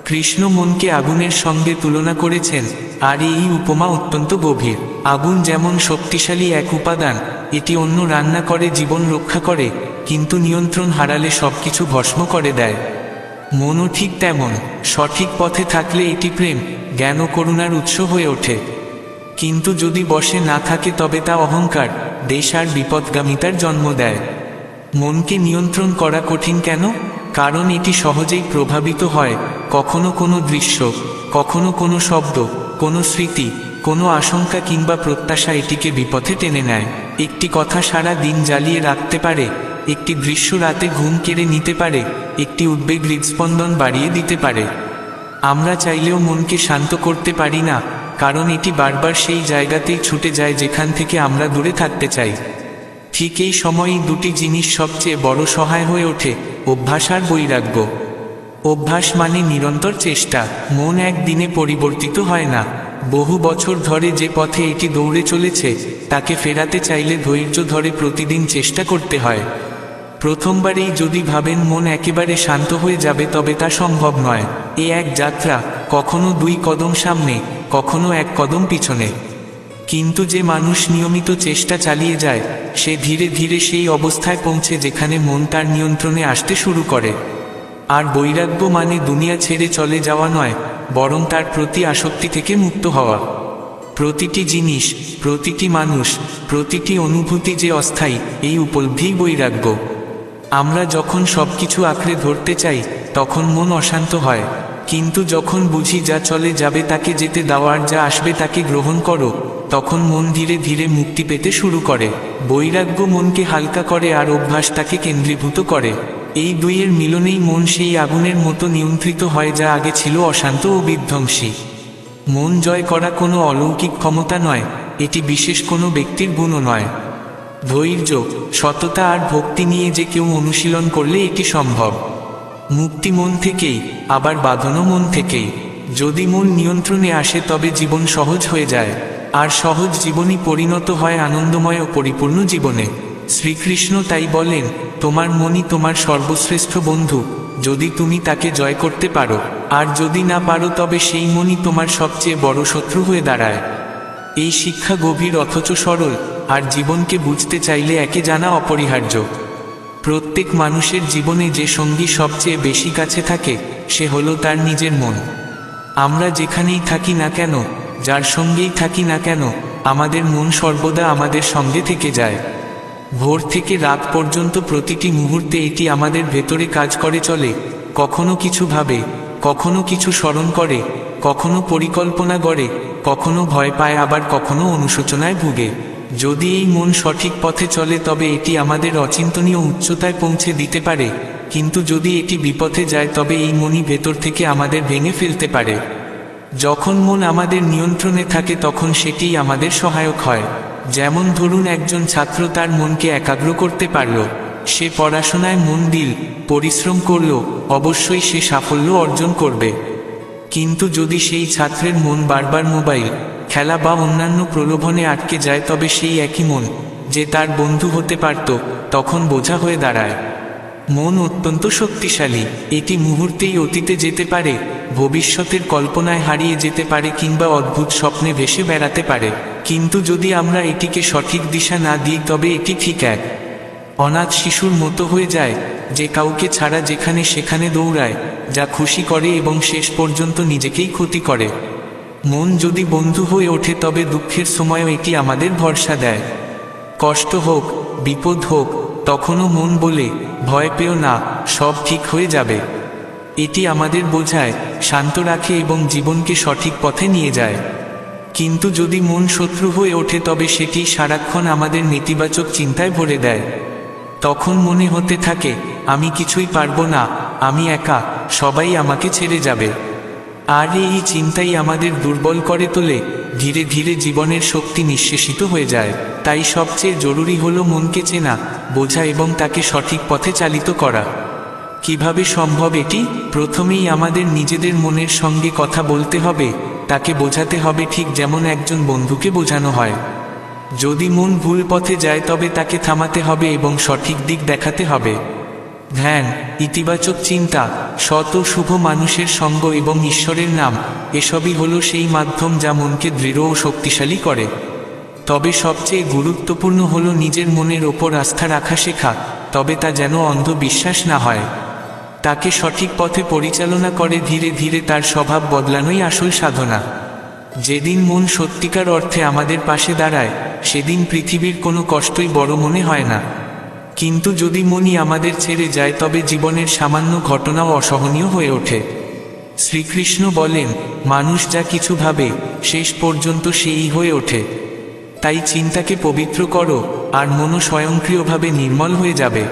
কৃষ্ণ মনকে আগুনের সঙ্গে তুলনা করেছেন, আর এই উপমা অত্যন্ত গভীর। আগুন যেমন শক্তিশালী এক উপাদান, এটি অন্য রান্না করে জীবন রক্ষা করে, কিন্তু নিয়ন্ত্রণ হারালে সবকিছু ভস্ম করে দেয়। মনও ঠিক তেমন, সঠিক পথে থাকলে এটি প্রেম, জ্ঞান ও করুণার উৎস হয়ে ওঠে। কিন্তু যদি বশে না থাকে তবে তা অহংকার, দেশ আর বিপদগামিতার জন্ম দেয়। মনকে নিয়ন্ত্রণ করা কঠিন কেন? কারণ এটি সহজেই প্রভাবিত হয়। কখনো কোনো দৃশ্য, কখনো কোনো শব্দ, কোনো স্মৃতি, কোনো আশঙ্কা কিংবা প্রত্যাশা এটিকে বিপথে টেনে নেয়। একটি কথা সারা দিন জ্বালিয়ে রাখতে পারে, একটি দৃশ্য রাতে ঘুম কেড়ে নিতে পারে, একটি উদ্বেগ হৃদস্পন্দন বাড়িয়ে দিতে পারে। আমরা চাইলেও মনকে শান্ত করতে পারি না, কারণ এটি বারবার সেই জায়গাতেই ছুটে যায় যেখান থেকে আমরা দূরে থাকতে চাই। ঠিক এই সময়ই দুটি জিনিস সবচেয়ে বড় সহায় হয়ে ওঠে: অভ্যাস আর বৈরাগ্য। অভ্যাস মানে নিরন্তর চেষ্টা। মন একদিনে পরিবর্তিত হয় না। বহু বছর ধরে যে পথে এটি দৌড়ে চলেছে তাকে ফেরাতে চাইলে ধৈর্য ধরে প্রতিদিন চেষ্টা করতে হয়। প্রথমবারেই যদি ভাবেন মন একেবারে শান্ত হয়ে যাবে, তবে তা সম্ভব নয়। এ এক যাত্রা, কখনো 2 কদম সামনে, কখনো 1 কদম পিছনে। কিন্তু যে মানুষ নিয়মিত চেষ্টা চালিয়ে যায়, সে ধীরে ধীরে সেই অবস্থায় পৌঁছে যেখানে মন তার নিয়ন্ত্রণে আসতে শুরু করে। আর বৈরাগ্য মানে দুনিয়া ছেড়ে চলে যাওয়া নয়, বরং তার প্রতি আসক্তি থেকে মুক্ত হওয়া। প্রতিটি জিনিস, প্রতিটি মানুষ, প্রতিটি অনুভূতি যে অস্থায়ী, এই উপলব্ধিই বৈরাগ্য। আমরা যখন সবকিছু আঁকড়ে ধরতে চাই তখন মন অশান্ত হয়, কিন্তু যখন বুঝি যা চলে যাবে তাকে যেতে দাও আর যা আসবে তাকে গ্রহণ করো, তখন মন ধীরে ধীরে মুক্তি পেতে শুরু করে। বৈরাগ্য মনকে হালকা করে আর অভ্যাস তাকে কেন্দ্রীভূত করে। এই দুইয়ের মিলনেই মন সেই আগুনের মতো নিয়ন্ত্রিত হয় যা আগে ছিল অশান্ত ও বিধ্বংসী। মন জয় করা কোনো অলৌকিক ক্ষমতা নয়, এটি বিশেষ কোনো ব্যক্তির গুণও নয়। ধৈর্য, সততা আর ভক্তি নিয়ে যে কেউ অনুশীলন করলে এটি সম্ভব। মুক্তি মন থেকেই, আবার বাঁধনও মন থেকেই। যদি মন নিয়ন্ত্রণে আসে তবে জীবন সহজ হয়ে যায়, আর সহজ জীবনই পরিণত হয় আনন্দময় ও পরিপূর্ণ জীবনে। শ্রীকৃষ্ণ তাই বলেন, তোমার মনই তোমার সর্বশ্রেষ্ঠ বন্ধু, যদি তুমি তাকে জয় করতে পারো, আর যদি না পারো তবে সেই মনই তোমার সবচেয়ে বড় শত্রু হয়ে দাঁড়ায়। এই শিক্ষা গভীর অথচ সরল, আর জীবনকে বুঝতে চাইলে একে জানা অপরিহার্য। প্রত্যেক মানুষের জীবনে যে সঙ্গী সবচেয়ে বেশি কাছে থাকে, সে হলো তার নিজের মন। আমরা যেখানেই থাকি না কেন, যার সঙ্গেই থাকি না কেন, আমাদের মন সর্বদা আমাদের সঙ্গে থেকে যায়। ভোর থেকে রাত পর্যন্ত প্রতিটি মুহূর্তে এটি আমাদের ভেতরে কাজ করে চলে, কখনো কিছু ভাবে, কখনো কিছু স্মরণ করে, কখনো পরিকল্পনা গড়ে, কখনো ভয় পায়, আবার কখনো অনুশোচনায় ভুগে। যদি এই মন সঠিক পথে চলে তবে এটি আমাদের অচিন্তনীয় উচ্চতায় পৌঁছে দিতে পারে, কিন্তু যদি এটি বিপথে যায় তবে এই মনই ভেতর থেকে আমাদের ভেঙে ফেলতে পারে। যখন মন আমাদের নিয়ন্ত্রণে থাকে তখন সেটিই আমাদের সহায়ক হয়। যেমন ধরুন, একজন ছাত্র তার মনকে একাগ্র করতে পারল, সে পড়াশোনায় মন দিল, পরিশ্রম করল, অবশ্যই সে সাফল্য অর্জন করবে। কিন্তু যদি সেই ছাত্রের মন বারবার মোবাইল, খেলা বা অন্যান্য প্রলোভনে আটকে যায় তবে সেই একই মন, যে তার বন্ধু হতে পারত, তখন বোঝা হয়ে দাঁড়ায়। মন অত্যন্ত শক্তিশালী, এটি মুহূর্তেই অতীতে যেতে পারে, ভবিষ্যতের কল্পনায় হারিয়ে যেতে পারে কিংবা অদ্ভুত স্বপ্নে ভেসে বেড়াতে পারে। কিন্তু যদি আমরা এটিকে সঠিক দিশা না দিই তবে এটি ঠিক এক অনাথ শিশুর মতো হয়ে যায়, যে কাউকে ছাড়া যেখানে সেখানে দৌড়ায়, যা খুশি করে এবং শেষ পর্যন্ত নিজেকেই ক্ষতি করে। মন যদি বন্ধু হয়ে ওঠে তবে দুঃখের সময়ও এটি আমাদের ভরসা দেয়। কষ্ট হোক, বিপদ হোক, তখনও মন বলে, ভয় পেও না, সব ঠিক হয়ে যাবে। এটি আমাদের বোঝায়, শান্ত রাখে এবং জীবনকে সঠিক পথে নিয়ে যায়। কিন্তু যদি মন শত্রু হয়ে ওঠে তবে সেটি সারাক্ষণ আমাদের নেতিবাচক চিন্তায় ভরে দেয়। তখন মনে হতে থাকে, আমি কিছুই পারবো না, আমি একা, সবাই আমাকে ছেড়ে যাবে। আর এই চিন্তাই আমাদের দুর্বল করে তোলে, ধীরে ধীরে জীবনের শক্তি নিঃশেষিত হয়ে যায়। তাই সবচেয়ে জরুরি হলো মনকে চেনা, বোঝা এবং তাকে সঠিক পথে চালিত করা। কিভাবে সম্ভব এটি? প্রথমেই আমাদের নিজেদের মনের সঙ্গে কথা বলতে হবে, তাকে বোঝাতে হবে ঠিক যেমন একজন বন্ধুকে বোঝানো হয়। যদি মন ভুল পথে যায় তবে তাকে থামাতে হবে এবং সঠিক দিক দেখাতে হবে। ধ্যান, ইতিবাচক চিন্তা, সৎ ও শুভ মানুষের সঙ্গ এবং ঈশ্বরের নাম, এসবই হলো সেই মাধ্যম যা মনকে দৃঢ় ও শক্তিশালী করে। তবে সবচেয়ে গুরুত্বপূর্ণ হলো নিজের মনের ওপর আস্থা রাখা শেখা, তবে তা যেন অন্ধ বিশ্বাস না হয়। তাকে সঠিক পথে পরিচালনা করে ধীরে ধীরে তার স্বভাব বদলানোই আসল সাধনা। যেদিন মন সত্যিকার অর্থে আমাদের পাশে দাঁড়ায়, সেদিন পৃথিবীর কোনো কষ্টই বড় মনে হয় না। কিন্তু যদি মনই আমাদের ছেড়ে যায় তবে জীবনের সামান্য ঘটনাও অসহনীয় হয়ে ওঠে। শ্রীকৃষ্ণ বলেন, মানুষ যা কিছু ভাবে, শেষ পর্যন্ত সেই হয়ে ওঠে। তাই চিন্তাকে পবিত্র করো, আর মনও স্বয়ংক্রিয়ভাবে নির্মল হয়ে যাবে।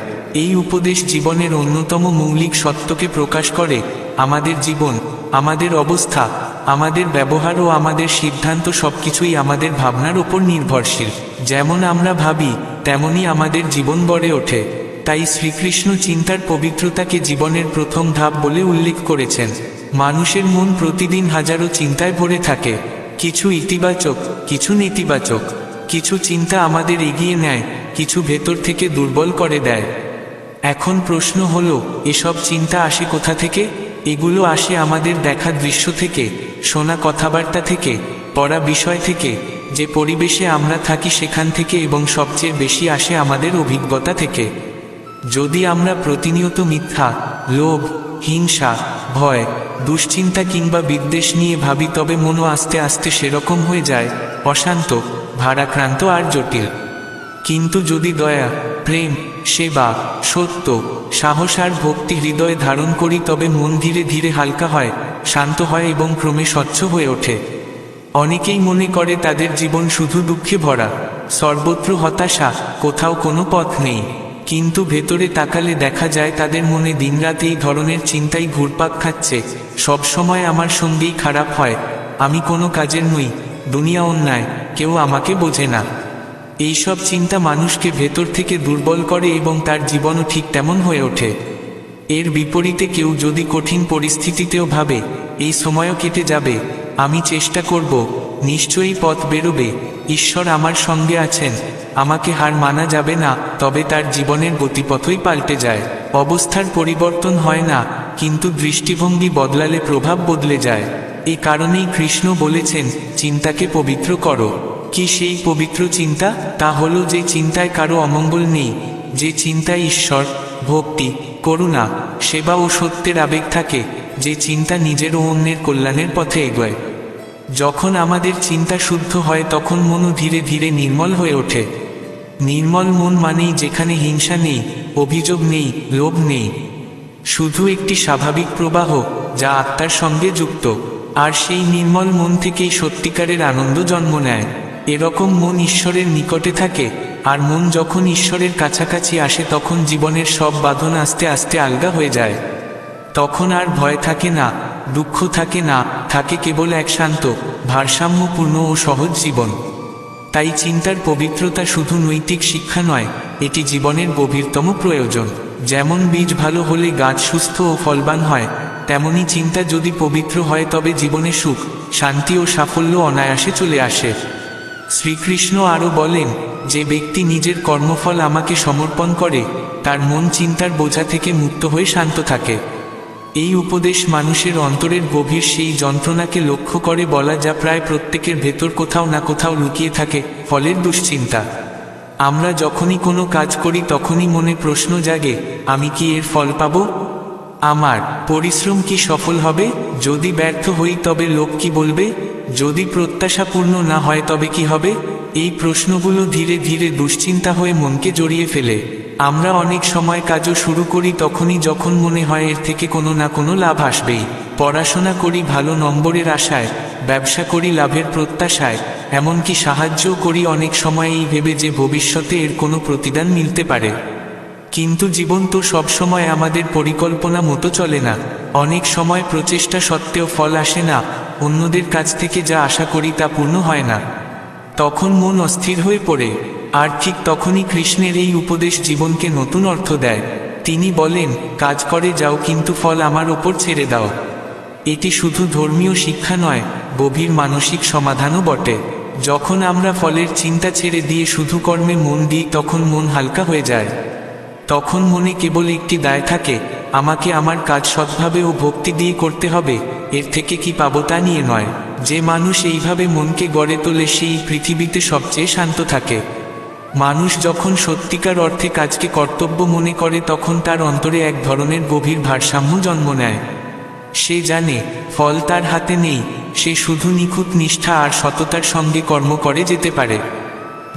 এই উপদেশ জীবনের অন্যতম মৌলিক সত্যকে প্রকাশ করে। আমাদের জীবন, আমাদের অবস্থা, আমাদের ব্যবহার ও আমাদের সিদ্ধান্ত সবকিছুই আমাদের ভাবনার উপর নির্ভরশীল। যেমন আমরা ভাবি তেমনি আমাদের জীবন গড়ে ওঠে। তাই শ্রীকৃষ্ণ চিন্তার পবিত্রতাকে জীবনের প্রথম ধাপ বলে উল্লেখ করেছেন। মানুষের মন প্রতিদিন হাজারো চিন্তায় ভরে থাকে, কিছু ইতিবাচক, কিছু নেতিবাচক। কিছু চিন্তা আমাদের এগিয়ে নেয়, কিছু ভেতর থেকে দুর্বল করে দেয়। এখন প্রশ্ন হলো, এসব চিন্তা আসে কোথা থেকে? এগুলো আসে আমাদের দেখা দৃশ্য থেকে, শোনা কথাবার্তা থেকে, পড়া বিষয় থেকে, যে পরিবেশে আমরা থাকি সেখান থেকে, এবং সবচেয়ে বেশি আসে আমাদের অভিজ্ঞতা থেকে। যদি আমরা প্রতিনিয়ত মিথ্যা, লোভ, হিংসা, ভয়, দুশ্চিন্তা কিংবা বিদ্বেষ নিয়ে ভাবি, তবে মনও আস্তে আস্তে সেরকম হয়ে যায়, অশান্ত, ভারাক্রান্ত আর জটিল। কিন্তু যদি দয়া, প্রেম, সেবা, সত্য, সাহস আর ভক্তি হৃদয়ে ধারণ করি, তবে মন ধীরে ধীরে হালকা হয়, শান্ত হয় এবং ক্রমে স্বচ্ছ হয়ে ওঠে। অনেকেই মনে করে তাদের জীবন শুধু দুঃখে ভরা, সর্বত্র হতাশা, কোথাও কোনো পথ নেই। কিন্তু ভেতরে তাকালে দেখা যায় তাদের মনে দিনরাত এই ধরনের চিন্তাই ঘুরপাক খাচ্ছে। সব সময় আমার সঙ্গেই খারাপ হয়, আমি কোনো কাজের নই, দুনিয়া অন্যায়, কেউ আমাকে বোঝে না। এইসব চিন্তা মানুষকে ভেতর থেকে দুর্বল করে এবং তার জীবনও ঠিক তেমন হয়ে ওঠে। এর বিপরীতে কেউ যদি কঠিন পরিস্থিতিতেও ভাবে, এই সময়ও কেটে যাবে, আমি চেষ্টা করব, নিশ্চয়ই পথ বেরোবে, ঈশ্বর আমার সঙ্গে আছেন, আমাকে হার মানা যাবে না, তবে তার জীবনের গতিপথই পাল্টে যায়। অবস্থার পরিবর্তন হয় না, কিন্তু দৃষ্টিভঙ্গি বদলালে প্রভাব বদলে যায়। এই কারণেই কৃষ্ণ বলেছেন, চিন্তাকে পবিত্র করো। কি সেই পবিত্র চিন্তা? তা হলো যে চিন্তায় কারো অমঙ্গল নেই, যে চিন্তায় ঈশ্বর, ভক্তি, করুণা, সেবা ও সত্যের আবেগ থাকে, যে চিন্তা নিজের ও অন্যের কল্যাণের পথে এগোয়। যখন আমাদের চিন্তা শুদ্ধ হয় তখন মনও ধীরে ধীরে নির্মল হয়ে ওঠে। নির্মল মন মানেই যেখানে হিংসা নেই, অভিযোগ নেই, লোভ নেই, শুধু একটি স্বাভাবিক প্রবাহ যা আত্মার সঙ্গে যুক্ত। আর সেই নির্মল মন থেকেই সত্যিকারের আনন্দ জন্ম নেয়। এরকম মন ঈশ্বরের নিকটে থাকে, আর মন যখন ঈশ্বরের কাছাকাছি আসে তখন জীবনের সব বাঁধন আস্তে আস্তে আলগা হয়ে যায়। তখন আর ভয় থাকে না, দুঃখ থাকে না, থাকে কেবল এক শান্ত, ভারসাম্যপূর্ণ ও সহজ জীবন। তাই চিন্তার পবিত্রতা শুধু নৈতিক শিক্ষা নয়, এটি জীবনের গভীরতম প্রয়োজন। যেমন বীজ ভালো হলে গাছ সুস্থ ও ফলবান হয়, তেমনি চিন্তা যদি পবিত্র হয় তবে জীবনে সুখ, শান্তি ও সাফল্য অনায়াসে চলে আসে। শ্রীকৃষ্ণ আরও বলেন, যে ব্যক্তি নিজের কর্মফল আমাকে সমর্পণ করে, তার মন চিন্তার বোঝা থেকে মুক্ত হয়ে শান্ত থাকে। এই উপদেশ মানুষের অন্তরের গভীর সেই যন্ত্রণাকে লক্ষ্য করে বলা, যা প্রায় প্রত্যেকের ভেতর কোথাও না কোথাও লুকিয়ে থাকে, ফলের দুশ্চিন্তা। আমরা যখনই কোনো কাজ করি তখনই মনে প্রশ্ন জাগে, আমি কি এর ফল পাব? আমার পরিশ্রম কি সফল হবে? যদি ব্যর্থ হই তবে লোক কি বলবে? যদি প্রত্যাশা পূর্ণ না হয় তবে কি হবে? এই প্রশ্নগুলো ধীরে ধীরে দুশ্চিন্তা হয়ে মনকে জড়িয়ে ফেলে। আমরা অনেক সময় কাজও শুরু করি তখনই যখন মনে হয় এর থেকে কোনো না কোনো লাভ আসবেই। পড়াশোনা করি ভালো নম্বরের আশায়, ব্যবসা করি লাভের প্রত্যাশায়, এমনকি সাহায্যও করি অনেক সময় এই ভেবে যে ভবিষ্যতে এর কোনো প্রতিদান মিলতে পারে। কিন্তু জীবন তো সবসময় আমাদের পরিকল্পনা মতো চলে না। অনেক সময় প্রচেষ্টা সত্ত্বেও ফল আসে না, অন্যদের কাছ থেকে যা আশা করি তা পূর্ণ হয় না। তখন মন অস্থির হয়ে পড়ে। আর ঠিক তখনই কৃষ্ণের এই উপদেশ জীবনকে নতুন অর্থ দেয়। তিনি বলেন, কাজ করে যাও কিন্তু ফল আমার ওপর ছেড়ে দাও। এটি শুধু ধর্মীয় শিক্ষা নয়, গভীর মানসিক সমাধানও বটে। যখন আমরা ফলের চিন্তা ছেড়ে দিয়ে শুধু কর্মে মন দিই তখন মন হালকা হয়ে যায়। তখন মনে কেবল একটি দায় থাকে, আমাকে আমার কাজ সৎভাবে ও ভক্তি দিয়ে করতে হবে, এর থেকে কি পাবো তা নিয়ে নয়। যে মানুষ এইভাবে মনকে গড়ে তোলে সেই পৃথিবীতে সবচেয়ে শান্ত থাকে। মানুষ যখন সত্যিকার অর্থে কাজকে কর্তব্য মনে করে তখন তার অন্তরে এক ধরনের গভীর ভারসাম্য জন্ম নেয়। সে জানে ফল তার হাতে নেই, সে শুধু নিখুঁত নিষ্ঠা আর সততার সঙ্গে কর্ম করে যেতে পারে।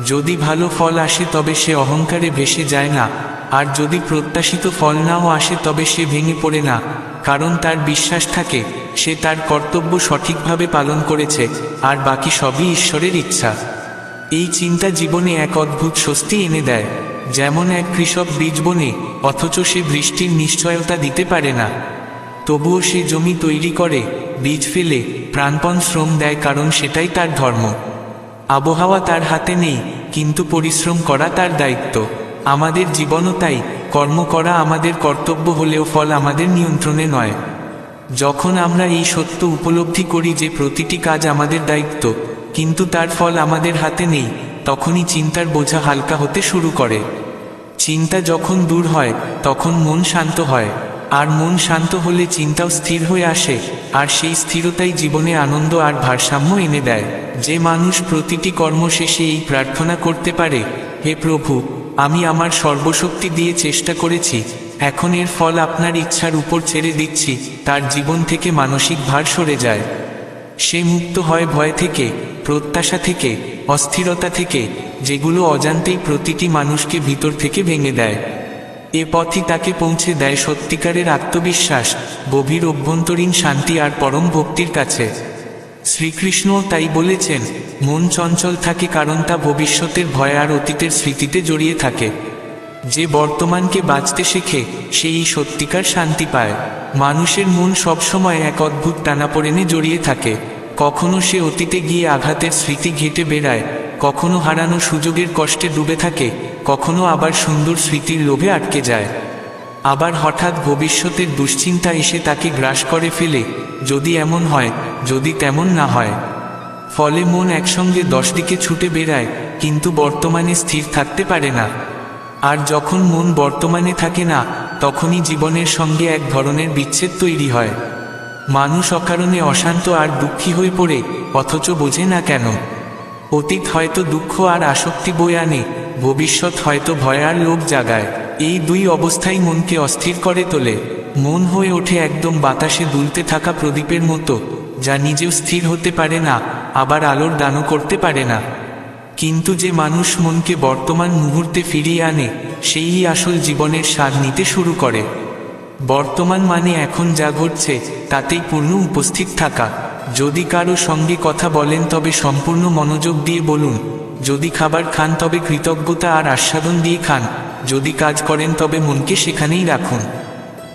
যদি ভালো ফল আসে তবে সে অহংকারে ভেসে যায় না, আর যদি প্রত্যাশিত ফল নাও আসে তবে সে ভেঙে পড়ে না, কারণ তার বিশ্বাস থাকে সে তার কর্তব্য সঠিকভাবে পালন করেছে, আর বাকি সবই ঈশ্বরের ইচ্ছা। এই চিন্তা জীবনে এক অদ্ভুত স্বস্তি এনে দেয়। যেমন এক কৃষক বীজ বোনে, অথচ সে বৃষ্টির নিশ্চয়তা দিতে পারে না, তবুও সে জমি তৈরি করে, বীজ ফেলে, প্রাণপণ শ্রম দেয়, কারণ সেটাই তার ধর্ম। আবহাওয়া তার হাতে নেই, কিন্তু পরিশ্রম করা তার দায়িত্ব। আমাদের জীবনও তাই, কর্ম করা আমাদের কর্তব্য হলেও ফল আমাদের নিয়ন্ত্রণে নয়। যখন আমরা এই সত্য উপলব্ধি করি যে প্রতিটি কাজ আমাদের দায়িত্ব, কিন্তু তার ফল আমাদের হাতে নেই, তখনই চিন্তার বোঝা হালকা হতে শুরু করে। চিন্তা যখন দূর হয় তখন মন শান্ত হয়, আর মন শান্ত হলে চিন্তাও স্থির হয়ে আসে, আর সেই স্থিরতাই জীবনে আনন্দ আর ভারসাম্য এনে দেয়। যে মানুষ প্রতিটি কর্ম শেষে এই প্রার্থনা করতে পারে, হে প্রভু, আমি আমার সর্বশক্তি দিয়ে চেষ্টা করেছি, এখন এর ফল আপনার ইচ্ছার উপর ছেড়ে দিচ্ছি, তার জীবন থেকে মানসিক ভার সরে যায়। সে মুক্ত হয় ভয় থেকে, প্রত্যাশা থেকে, অস্থিরতা থেকে, যেগুলো অজান্তেই প্রতিটি মানুষকে ভিতর থেকে ভেঙে দেয়। এ পথই তাকে পৌঁছে দেয় সত্যিকারের আত্মবিশ্বাস, গভীর অভ্যন্তরীণ শান্তি আর পরম ভক্তির কাছে। শ্রীকৃষ্ণও তাই বলেছেন, মন চঞ্চল থাকে কারণ তা ভবিষ্যতের ভয় আর অতীতের স্মৃতিতে জড়িয়ে থাকে। যে বর্তমানকে বাঁচতে শেখে সেই সত্যিকার শান্তি পায়। মানুষের মন সবসময় এক অদ্ভুত টানাপোড়েনে জড়িয়ে থাকে। কখনো সে অতীতে গিয়ে আঘাতের স্মৃতি ঘেঁটে বেড়ায়, কখনো হারানো সুযোগের কষ্টে ডুবে থাকে, কখনো আবার সুন্দর স্মৃতির লোভে আটকে যায়। আবার হঠাৎ ভবিষ্যতের দুশ্চিন্তা এসে তাকে গ্রাস করে ফেলে, যদি এমন হয়, যদি তেমন না হয়। ফলে মন একসঙ্গে 10 দিকে ছুটে বেড়ায়, কিন্তু বর্তমানে স্থির থাকতে পারে না। আর যখন মন বর্তমানে থাকে না, তখনই জীবনের সঙ্গে এক ধরনের বিচ্ছেদ তৈরি হয়। মানুষ অকারণে অশান্ত আর দুঃখী হয়ে পড়ে, অথচ বোঝে না কেন। অতীত হয়তো দুঃখ আর আসক্তি বয়ে আনে, ভবিষ্যৎ হয়তো ভয় আর লোভ জাগায়। এই দুই অবস্থাই মনকে অস্থির করে তোলে। মন হয়ে ওঠে একদম বাতাসে দুলতে থাকা প্রদীপের মতো, যা নিজেও স্থির হতে পারে না, আবার আলোর দানও করতে পারে না। কিন্তু যে মানুষ মনকে বর্তমান মুহূর্তে ফিরিয়ে আনে, সেই আসল জীবনের স্বাদ নিতে শুরু করে। বর্তমান মানে এখন যা ঘটছে তাতেই পূর্ণ উপস্থিত থাকা। যদি কারো সঙ্গে কথা বলেন তবে সম্পূর্ণ মনোযোগ দিয়ে বলুন। যদি খাবার খান তবে কৃতজ্ঞতা আর আস্বাদন দিয়ে খান। যদি কাজ করেন তবে মনকে সেখানেই রাখুন।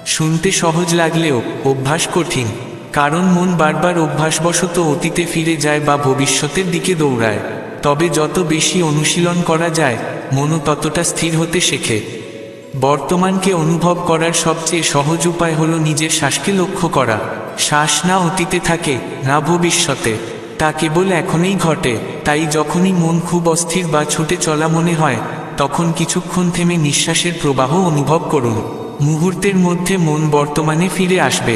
শুনতে সহজ লাগলেও অভ্যাস কঠিন, কারণ মন বারবার অভ্যাসবশত অতীতে ফিরে যায় বা ভবিষ্যতের দিকে দৌড়ায়। তবে যত বেশি অনুশীলন করা যায়, মনও ততটা স্থির হতে শেখে। বর্তমানকে অনুভব করার সবচেয়ে সহজ উপায় হলো নিজের শ্বাসকে লক্ষ্য করা। শ্বাস না অতীতে থাকে, না ভবিষ্যতে, তা কেবল এখনই ঘটে। তাই যখনই মন খুব অস্থির বা ছুটে চলা মনে হয়, তখন কিছুক্ষণ থেমে নিঃশ্বাসের প্রবাহ অনুভব করুন। মুহূর্তের মধ্যে মন বর্তমানে ফিরে আসবে।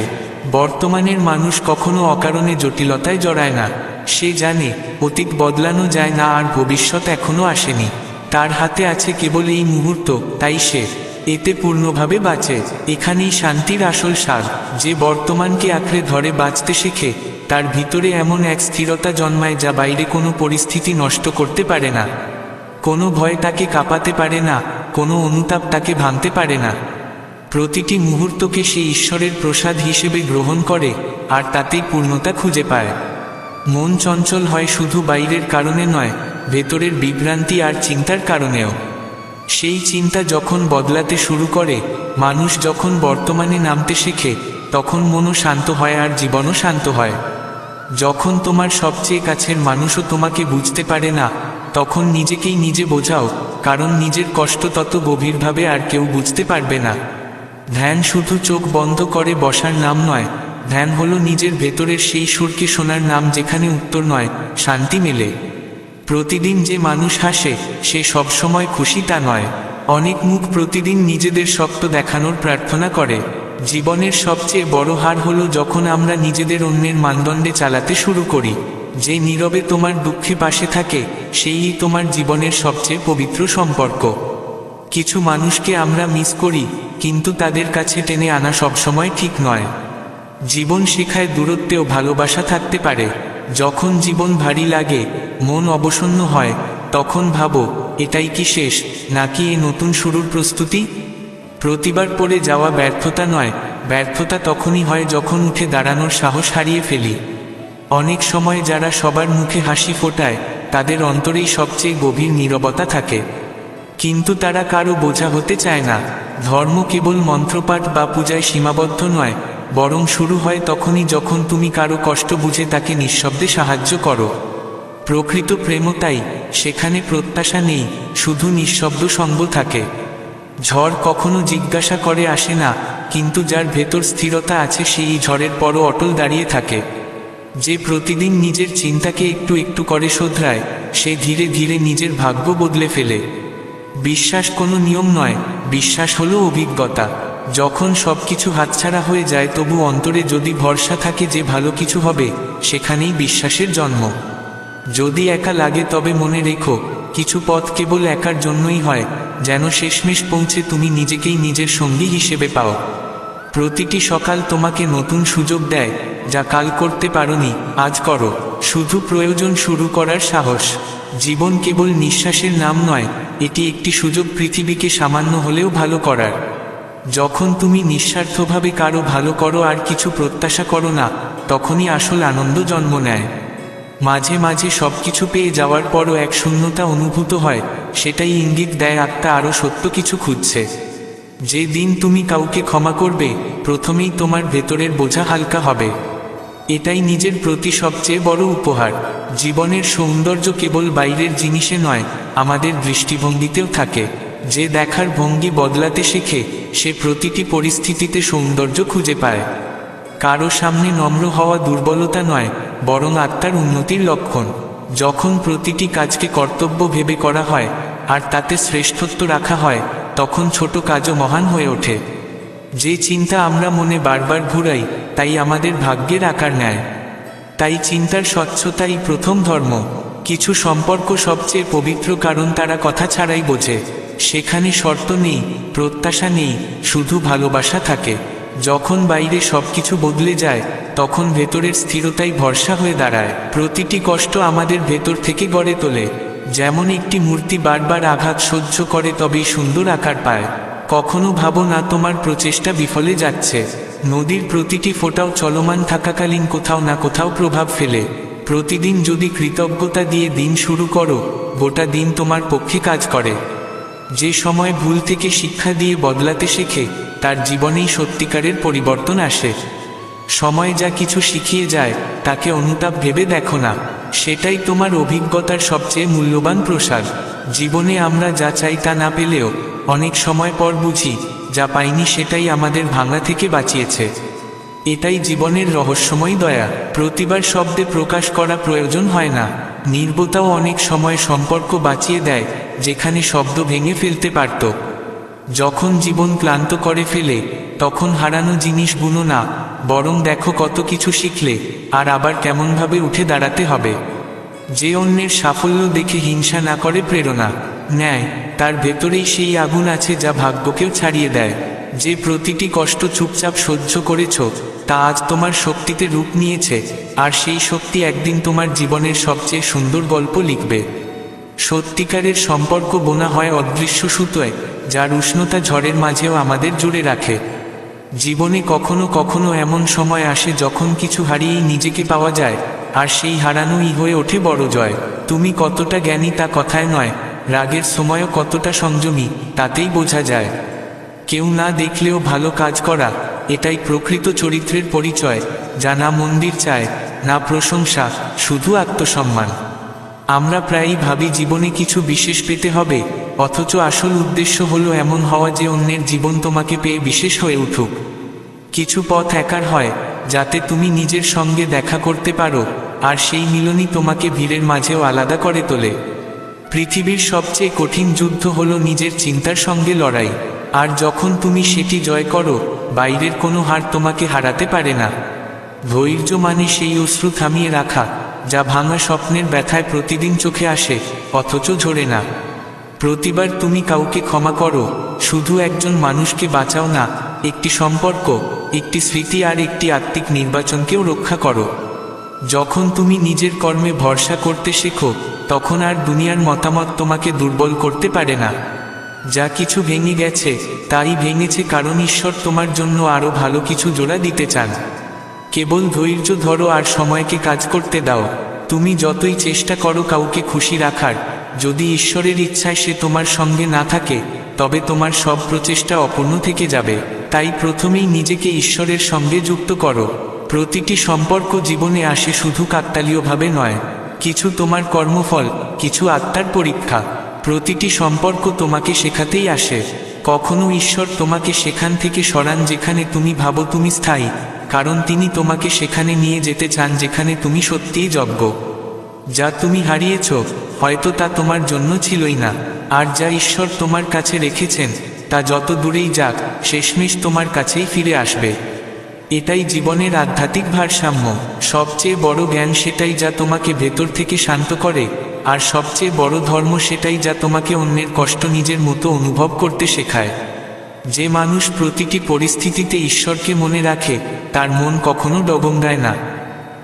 বর্তমানের মানুষ কখনো অকারণে জটিলতায় জড়ায় না। সে জানে অতীত বদলানো যায় না আর ভবিষ্যৎ এখনো আসেনি। তার হাতে আছে কেবল এই মুহূর্ত, তাই সে এতে পূর্ণভাবে বাঁচে। এখানেই শান্তির আসল স্বাদ। যে বর্তমানকে আঁকড়ে ধরে বাঁচতে শেখে, তার ভিতরে এমন এক স্থিরতা জন্মায় যা বাইরে কোনো পরিস্থিতি নষ্ট করতে পারে না। কোনো ভয় তাকে কাঁপাতে পারে না, কোনো অনুতাপ তাকে ভাঙতে পারে না। প্রতিটি মুহূর্তকে সে ঈশ্বরের প্রসাদ হিসেবে গ্রহণ করে, আর তাতেই পূর্ণতা খুঁজে পায়। মন চঞ্চল হয় শুধু বাইরের কারণে নয়, ভেতরের বিভ্রান্তি আর চিন্তার কারণেও। সেই চিন্তা যখন বদলাতে শুরু করে, মানুষ যখন বর্তমানে নামতে শেখে, তখন মনও শান্ত হয় আর জীবনও শান্ত হয়। যখন তোমার সবচেয়ে কাছের মানুষও তোমাকে বুঝতে পারে না, তখন নিজেকেই নিজে বোঝাও, কারণ নিজের কষ্ট তত গভীরভাবে আর কেউ বুঝতে পারবে না। ধ্যান শুধু চোখ বন্ধ করে বসার নাম নয়, ধ্যান হলো নিজের ভেতরের সেই সুরকে শোনার নাম যেখানে উত্তর নয়, শান্তি মেলে। প্রতিদিন যে মানুষ হাসে সে সবসময় খুশি তা নয়। অনেক মুখ প্রতিদিন নিজেদের শক্ত দেখানোর প্রার্থনা করে। জীবনের সবচেয়ে বড় হার হলো যখন আমরা নিজেদের অন্যের মানদণ্ডে চালাতে শুরু করি। যে নীরবে তোমার দুঃখে পাশে থাকে, সেই তোমার জীবনের সবচেয়ে পবিত্র সম্পর্ক। কিছু মানুষকে আমরা মিস করি, কিন্তু তাদের কাছে টেনে আনা সবসময় ঠিক নয়। জীবন শেখায় দূরত্বেও ভালোবাসা থাকতে পারে। যখন জীবন ভারী লাগে, মন অবসন্ন হয়, তখন ভাবো, এটাই কি শেষ, নাকি এ নতুন শুরুর প্রস্তুতি? প্রতিবার পড়ে যাওয়া ব্যর্থতা নয়, ব্যর্থতা তখনই হয় যখন উঠে দাঁড়ানোর সাহস হারিয়ে ফেলি। অনেক সময় যারা সবার মুখে হাসি ফোটায়, তাদের অন্তরেই সবচেয়ে গভীর নীরবতা থাকে। কিন্তু তারা কারো বোঝা হতে চায় না। ধর্ম কেবল মন্ত্রপাঠ বা পূজায় সীমাবদ্ধ নয়, বরং শুরু হয় তখনই যখন তুমি কারো কষ্ট বুঝে তাকে নিঃশব্দে সাহায্য করো। প্রকৃত প্রেমও তাই, সেখানে প্রত্যাশা নেই, শুধু নিঃশব্দ সঙ্গ থাকে। ঝড় কখনো জিজ্ঞাসা করে আসে না, কিন্তু যার ভেতর স্থিরতা আছে সেই ঝড়ের পরও অটল দাঁড়িয়ে থাকে। যে প্রতিদিন নিজের চিন্তাকে একটু একটু করে শোধরায়, সে ধীরে ধীরে নিজের ভাগ্য বদলে ফেলে। বিশ্বাস কোনো নিয়ম নয়, বিশ্বাস হলো অভিজ্ঞতা। যখন সব কিছু হাতছাড়া হয়ে যায় তবু অন্তরে যদি ভরসা থাকে যে ভালো কিছু হবে, সেখানেই বিশ্বাসের জন্ম। যদি একা লাগে তবে মনে রেখো, কিছু পথ কেবল একার জন্যই হয়, যেন শেষমেশ পৌঁছে তুমি নিজেকেই নিজের সঙ্গী হিসেবে পাও। প্রতিটি সকাল তোমাকে নতুন সুযোগ দেয়, যা কাল করতে পারোনি আজ করো। শুধু প্রয়োজন শুরু করার সাহস। জীবন কেবল নিঃশ্বাসের নাম নয়, এটি একটি সুযোগ পৃথিবীকে সামান্য হলেও ভালো করার। যখন তুমি নিঃস্বার্থভাবে কারো ভালো করো আর কিছু প্রত্যাশা করো না, তখনই আসল আনন্দ জন্ম নেয়। মাঝে মাঝে সব কিছু পেয়ে যাওয়ার পরও এক শূন্যতা অনুভূত হয়, সেটাই ইঙ্গিত দেয় আত্মা আরও সত্য কিছু খুঁজছে। যে দিন তুমি কাউকে ক্ষমা করবে, প্রথমেই তোমার ভেতরের বোঝা হালকা হবে। এটাই নিজের প্রতি সবচেয়ে বড় উপহার। জীবনের সৌন্দর্য কেবল বাইরের জিনিসে নয়, আমাদের দৃষ্টিভঙ্গিতেও থাকে। যে দেখার ভঙ্গি বদলাতে শেখে, সে প্রতিটি পরিস্থিতিতে সৌন্দর্য খুঁজে পায়। কারো সামনে নম্র হওয়া দুর্বলতা নয়, বরং আত্মার উন্নতির লক্ষণ। যখন প্রতিটি কাজকে কর্তব্য ভেবে করা হয় আর তাতে শ্রেষ্ঠত্ব রাখা হয়, তখন ছোট কাজও মহান হয়ে ওঠে। যে চিন্তা আমরা মনে বারবার ঘুরাই, তাই আমাদের ভাগ্যের আকার নেয়। তাই চিন্তার স্বচ্ছতাই প্রথম ধর্ম। কিছু সম্পর্ক সবচেয়ে পবিত্র কারণ তারা কথা ছাড়াই বোঝে। সেখানে শর্ত নেই, প্রত্যাশা নেই, শুধু ভালোবাসা থাকে। যখন বাইরে সবকিছু বদলে যায়, তখন ভেতরের স্থিরতাই ভরসা হয়ে দাঁড়ায়। প্রতিটি কষ্ট আমাদের ভেতর থেকে গড়ে তোলে। যেমন একটি মূর্তি বারবার আঘাত সহ্য করে তবেই সুন্দর আকার পায়। কখনো ভাবো না তোমার প্রচেষ্টা বিফলে যাচ্ছে। নদীর প্রতিটি ফোঁটাও চলমান থাকাকালীন কোথাও না কোথাও প্রভাব ফেলে। প্রতিদিন যদি কৃতজ্ঞতা দিয়ে দিন শুরু করো, গোটা দিন তোমার পক্ষে কাজ করে। যে সময় ভুল থেকে শিক্ষা দিয়ে বদলাতে শেখে, তার জীবনেই সত্যিকারের পরিবর্তন আসে। সময় যা কিছু শিখিয়ে যায়, তাকে অনুতাপ ভেবে দেখো না, সেটাই তোমার অভিজ্ঞতার সবচেয়ে মূল্যবান প্রসাদ। জীবনে আমরা যা চাই তা না পেলেও অনেক সময় পর বুঝি, যা পাইনি সেটাই আমাদের ভাঙা থেকে বাঁচিয়েছে। এটাই জীবনের রহস্যময় দয়া। প্রতিবার শব্দে প্রকাশ করা প্রয়োজন হয় না। নীরবতাও অনেক সময় সম্পর্ক বাঁচিয়ে দেয়, যেখানে শব্দ ভেঙে ফেলতে পারত। যখন জীবন ক্লান্ত করে ফেলে, তখন হারানো জিনিস গুনো না, বরং দেখো কত কিছু শিখলে, আর আবার কেমনভাবে উঠে দাঁড়াতে হবে। যে অন্যের সাফল্য দেখে হিংসা না করে প্রেরণা নেয়, তার ভেতরেই সেই আগুন আছে যা ভাগ্যকেও ছাড়িয়ে দেয়। যে প্রতিটি কষ্ট চুপচাপ সহ্য করেছ, তা আজ তোমার শক্তিতে রূপ নিয়েছে, আর সেই শক্তি একদিন তোমার জীবনের সবচেয়ে সুন্দর গল্প লিখবে। সত্যিকারের সম্পর্ক বোনা হয় অদৃশ্য সুতোয়, যার উষ্ণতা ঝড়ের মাঝেও আমাদের জুড়ে রাখে। জীবনে কখনো কখনো এমন সময় আসে যখন কিছু হারিয়েই নিজেকে পাওয়া যায়, আর সেই হারানোই হয়ে ওঠে বড় জয়। তুমি কতটা জ্ঞানী তা কথায় নয়, রাগের সময়ও কতটা সংযমী তাতেই বোঝা যায়। কেউ না দেখলেও ভালো কাজ করা, এটাই প্রকৃত চরিত্রের পরিচয়, যা না মন্দির চায়, না প্রশংসা, শুধু আত্মসম্মান। আমরা প্রায়ই ভাবি জীবনে কিছু বিশেষ পেতে হবে, অথচ আসল উদ্দেশ্য হলো এমন হওয়া যে অন্যের জীবন তোমাকে পেয়ে বিশেষ হয়ে উঠুক। কিছু পথ একার হয়, যাতে তুমি নিজের সঙ্গে দেখা করতে পারো, আর সেই মিলনই তোমাকে ভিড়ের মাঝেও আলাদা করে তোলে। পৃথিবীর সবচেয়ে কঠিন যুদ্ধ হলো নিজের চিন্তার সঙ্গে লড়াই, আর যখন তুমি সেটি জয় করো, বাইরের কোনো হার তোমাকে হারাতে পারে না। ধৈর্য মানে সেই অশ্রু থামিয়ে রাখা, যা ভাঙা স্বপ্নের ব্যথায় প্রতিদিন চোখে আসে, অথচ ঝরে না। প্রতিবার তুমি কাউকে ক্ষমা করো, শুধু একজন মানুষকে বাঁচাও না, একটি সম্পর্ক, একটি স্মৃতি আর একটি আত্মিক নির্বাচনকেও রক্ষা করো। যখন তুমি নিজের কর্মে ভরসা করতে শেখো, তখন আর দুনিয়ার মতামত তোমাকে দুর্বল করতে পারে না। যা কিছু ভেঙে গেছে, তাই ভেঙেছে কারণ ঈশ্বর তোমার জন্য আরও ভালো কিছু জোড়া দিতে চান। কেবল ধৈর্য ধরো আর সময়কে কাজ করতে দাও। তুমি যতই চেষ্টা করো কাউকে খুশি রাখার, যদি ঈশ্বরের ইচ্ছায় সে তোমার সঙ্গে না থাকে, তবে তোমার সব প্রচেষ্টা অপূর্ণ থেকে যাবে। তাই প্রথমেই নিজেকে ঈশ্বরের সঙ্গে যুক্ত করো। প্রতিটি সম্পর্ক জীবনে আসে শুধু কাকতালীয়ভাবে নয়, কিছু তোমার কর্মফল, কিছু আত্মার পরীক্ষা। প্রতিটি সম্পর্ক তোমাকে শেখাতেই আসে। কখনো ঈশ্বর তোমাকে সেখান থেকে সরান যেখানে তুমি ভাবো তুমি স্থায়ী, কারণ তিনি তোমাকে সেখানে নিয়ে যেতে চান যেখানে তুমি সত্যিই যোগ্য। যা তুমি হারিয়েছ হয়তো তা তোমার জন্য ছিলই না, আর যা ঈশ্বর তোমার কাছে রেখেছেন তা যত দূরেই যাক শেষমেশ তোমার কাছেই ফিরে আসবে। এটাই জীবনের আধ্যাত্মিক ভারসাম্য। সবচেয়ে বড় জ্ঞান সেটাই যা তোমাকে ভেতর থেকে শান্ত করে, আর সবচেয়ে বড় ধর্ম সেটাই যা তোমাকে অন্যের কষ্ট নিজের মতো অনুভব করতে শেখায়। যে মানুষ প্রতিটি পরিস্থিতিতে ঈশ্বরকে মনে রাখে তার মন কখনো ডগমগায় না।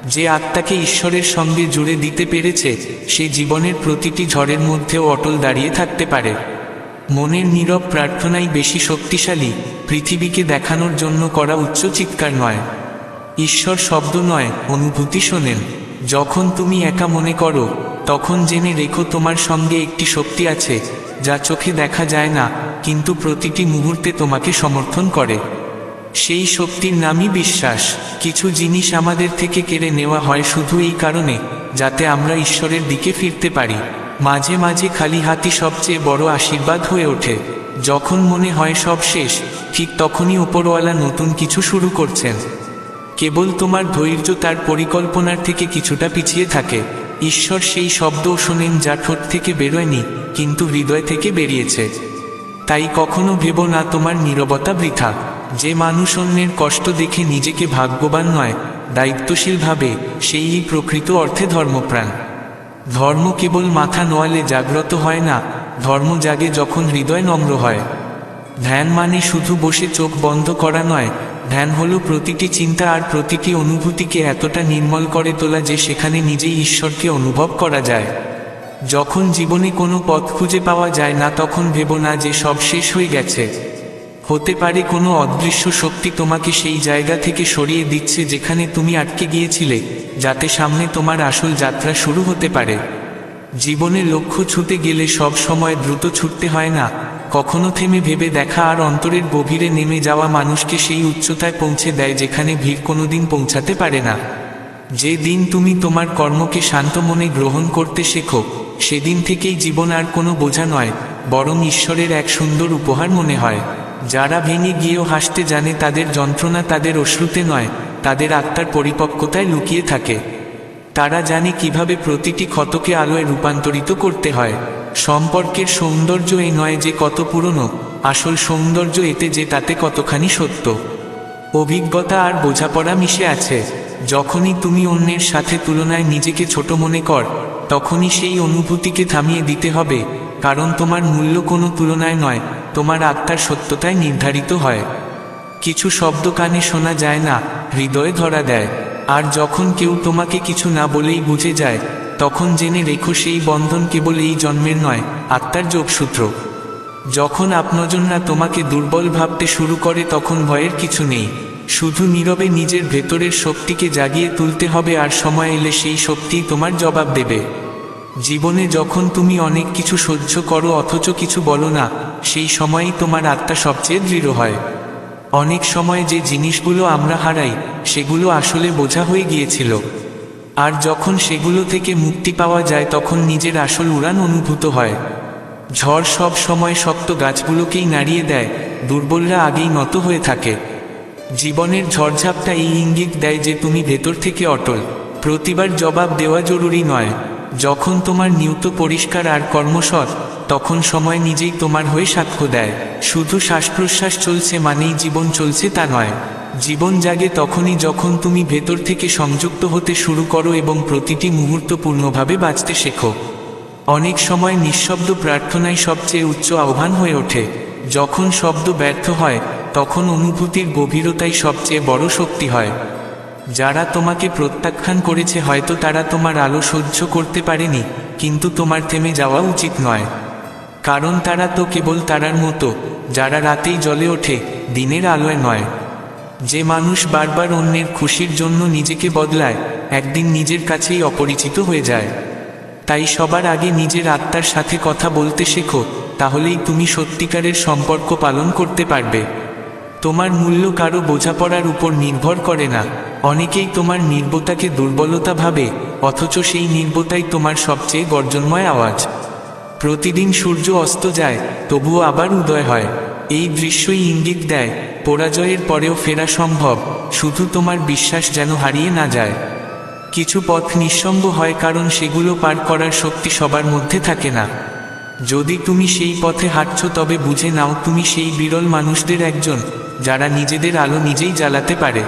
যে আত্মাকে ঈশ্বরের সঙ্গে জুড়ে দিতে পেরেছে সে জীবনের প্রতিটি ঝড়ের মধ্যেও অটল দাঁড়িয়ে থাকতে পারে। মনের নীরব প্রার্থনাই বেশি শক্তিশালী পৃথিবীকে দেখানোর জন্য করা উচ্চ চিৎকার নয়। ঈশ্বর শব্দ নয়, অনুভূতি শোনেন। যখন তুমি একা মনে করো তখন জেনে রেখো তোমার সঙ্গে একটি শক্তি আছে যা চোখে দেখা যায় না কিন্তু প্রতিটি মুহূর্তে তোমাকে সমর্থন করে। সেই শক্তির নামই বিশ্বাস। কিছু জিনিস আমাদের থেকে কেড়ে নেওয়া হয় শুধু এই কারণে যাতে আমরা ঈশ্বরের দিকে ফিরতে পারি। মাঝে মাঝে খালি হাতই সবচেয়ে বড় আশীর্বাদ হয়ে ওঠে। যখন মনে হয় সব শেষ, ঠিক তখনই ওপরওয়ালা নতুন কিছু শুরু করছেন। কেবল তোমার ধৈর্য তার পরিকল্পনার থেকে কিছুটা পিছিয়ে থাকে। ঈশ্বর সেই শব্দও শোনেন যা ঠোঁট থেকে বেরোয়নি কিন্তু হৃদয় থেকে বেরিয়েছে। তাই কখনো ভেবো না তোমার নীরবতা বৃথা। যে মানুষ অন্যের কষ্ট দেখে নিজেকে ভাগ্যবান নয়, দায়িত্বশীল ভাবে, সেই প্রকৃত অর্থে ধর্মপ্রাণ। ধর্ম কেবল মাথা নোয়ালে জাগ্রত হয় না, ধর্ম জাগে যখন হৃদয় নম্র হয়। ধ্যান মানে শুধু বসে চোখ বন্ধ করা নয়, ধ্যান হলো প্রতিটি চিন্তা আর প্রতিটি অনুভূতিকে এতটা নির্মল করে তোলা যে সেখানে নিজেই ঈশ্বরকে অনুভব করা যায়। যখন জীবনে কোনো পথ খুঁজে পাওয়া যায় না তখন ভেবো না যে সব শেষ হয়ে গেছে। হতে পারে কোনো অদৃশ্য শক্তি তোমাকে সেই জায়গা থেকে সরিয়ে দিচ্ছে যেখানে তুমি আটকে গিয়েছিলে, যাতে সামনে তোমার আসল যাত্রা শুরু হতে পারে। জীবনে লক্ষ্য ছুঁতে গেলে সব সময় দ্রুত ছুটতে হয় না, কখনো থেমে ভেবে দেখা আর অন্তরের গভীরে নেমে যাওয়া মানুষকে সেই উচ্চতায় পৌঁছে দেয় যেখানে ভিড় কোনোদিন পৌঁছাতে পারে না। যে দিন তুমি তোমার কর্মকে শান্ত মনে গ্রহণ করতে শেখো, সেদিন থেকেই জীবন আর কোনো বোঝা নয়, বরং ঈশ্বরের এক সুন্দর উপহার মনে হয়। যারা ভেঙে গিয়েও হাসতে জানে তাদের যন্ত্রণা তাদের অশ্রুতে নয়, তাদের আত্মার পরিপক্কতায় লুকিয়ে থাকে। তারা জানে কিভাবে প্রতিটি ক্ষতকে আলোয় রূপান্তরিত করতে হয়। সম্পর্কের সৌন্দর্য এই নয় যে কত পুরনো, আসল সৌন্দর্য এতে যে তাতে কতখানি সত্য, অভিজ্ঞতা আর বোঝাপড়া মিশে আছে। যখনই তুমি অন্যের সাথে তুলনায় নিজেকে ছোট মনে কর, তখনই সেই অনুভূতিকে থামিয়ে দিতে হবে, কারণ তোমার মূল্য কোনো তুলনায় নয়, তোমার আত্মার সত্যতায় নির্ধারিত হয়। কিছু শব্দ কানে শোনা যায় না, হৃদয়ে ধরা দেয়। আর যখন কেউ তোমাকে কিছু না বলেই বুঝে যায়, তখন জেনে রেখো সেই বন্ধন কেবল এই জন্মের নয়, আত্মার যোগসূত্র। যখন আপনজনরা তোমাকে দুর্বল ভাবতে শুরু করে তখন ভয়ের কিছু নেই, শুধু নীরবে নিজের ভেতরের শক্তিকে জাগিয়ে তুলতে হবে, আর সময় এলে সেই শক্তিই তোমার জবাব দেবে। জীবনে যখন তুমি অনেক কিছু সহ্য করো অথচ কিছু বলো না, সেই সময়ই তোমার আত্মা সবচেয়ে দৃঢ় হয়। অনেক সময় যে জিনিসগুলো আমরা হারাই সেগুলো আসলে বোঝা হয়ে গিয়েছিল, আর যখন সেগুলো থেকে মুক্তি পাওয়া যায় তখন নিজের আসল উড়ান অনুভূত হয়। ঝড় সব সময় শক্ত গাছগুলোকেই নাড়িয়ে দেয়, দুর্বলরা আগেই নত হয়ে থাকে। জীবনের ঝড়ঝাপটা এই ইঙ্গিত দেয় যে তুমি ভেতর থেকে অটল। প্রতিবার জবাব দেওয়া জরুরি নয়। যখন তোমার নিয়ত পরিষ্কার আর কর্মসৎ, তখন সময় নিজেই তোমার হয়ে সাক্ষ্য দেয়। শুধু শ্বাস প্রশ্বাস চলছে মানেই জীবন চলছে তা নয়। জীবন জাগে তখনই যখন তুমি ভেতর থেকে সংযুক্ত হতে শুরু করো এবং প্রতিটি মুহূর্ত পূর্ণভাবে বাঁচতে শেখো। অনেক সময় নিঃশব্দ প্রার্থনাই সবচেয়ে উচ্চ আহ্বান হয়ে ওঠে। যখন শব্দ ব্যর্থ হয় তখন অনুভূতির গভীরতাই সবচেয়ে বড় শক্তি হয়। যারা তোমাকে প্রত্যাখ্যান করেছে হয়তো তারা তোমার আলো সহ্য করতে পারেনি, কিন্তু তোমার থেমে যাওয়া উচিত নয়, কারণ তারা তো কেবল তারার মতো, যারা রাতেই জ্বলে ওঠে, দিনের আলোয় নয়। যে মানুষ বারবার অন্যের খুশির জন্য নিজেকে বদলায়, একদিন নিজের কাছেই অপরিচিত হয়ে যায়। তাই সবার আগে নিজের আত্মার সাথে কথা বলতে শেখো, তাহলেই তুমি সত্যিকারের সম্পর্ক পালন করতে পারবে। তোমার মূল্য কারো বোঝাপড়ার উপর নির্ভর করে না। অনেকেই তোমার নির্বতাকে দুর্বলতা ভাবে, অথচ সেই নির্বতাই তোমার সবচেয়ে গর্জনময় আওয়াজ। প্রতিদিন সূর্য অস্ত যায়, তবুও আবার উদয় হয়। এই দৃশ্যই ইঙ্গিত দেয় পরাজয়ের পরেও ফেরা সম্ভব, শুধু তোমার বিশ্বাস যেন হারিয়ে না যায়। কিছু পথ নিঃসঙ্গ হয় কারণ সেগুলো পার করার শক্তি সবার মধ্যে থাকে না। যদি তুমি সেই পথে হাঁটছ তবে বুঝে নাও তুমি সেই বিরল মানুষদের একজন, যারা নিজেদের আলো নিজেই জ্বালাতে পারে।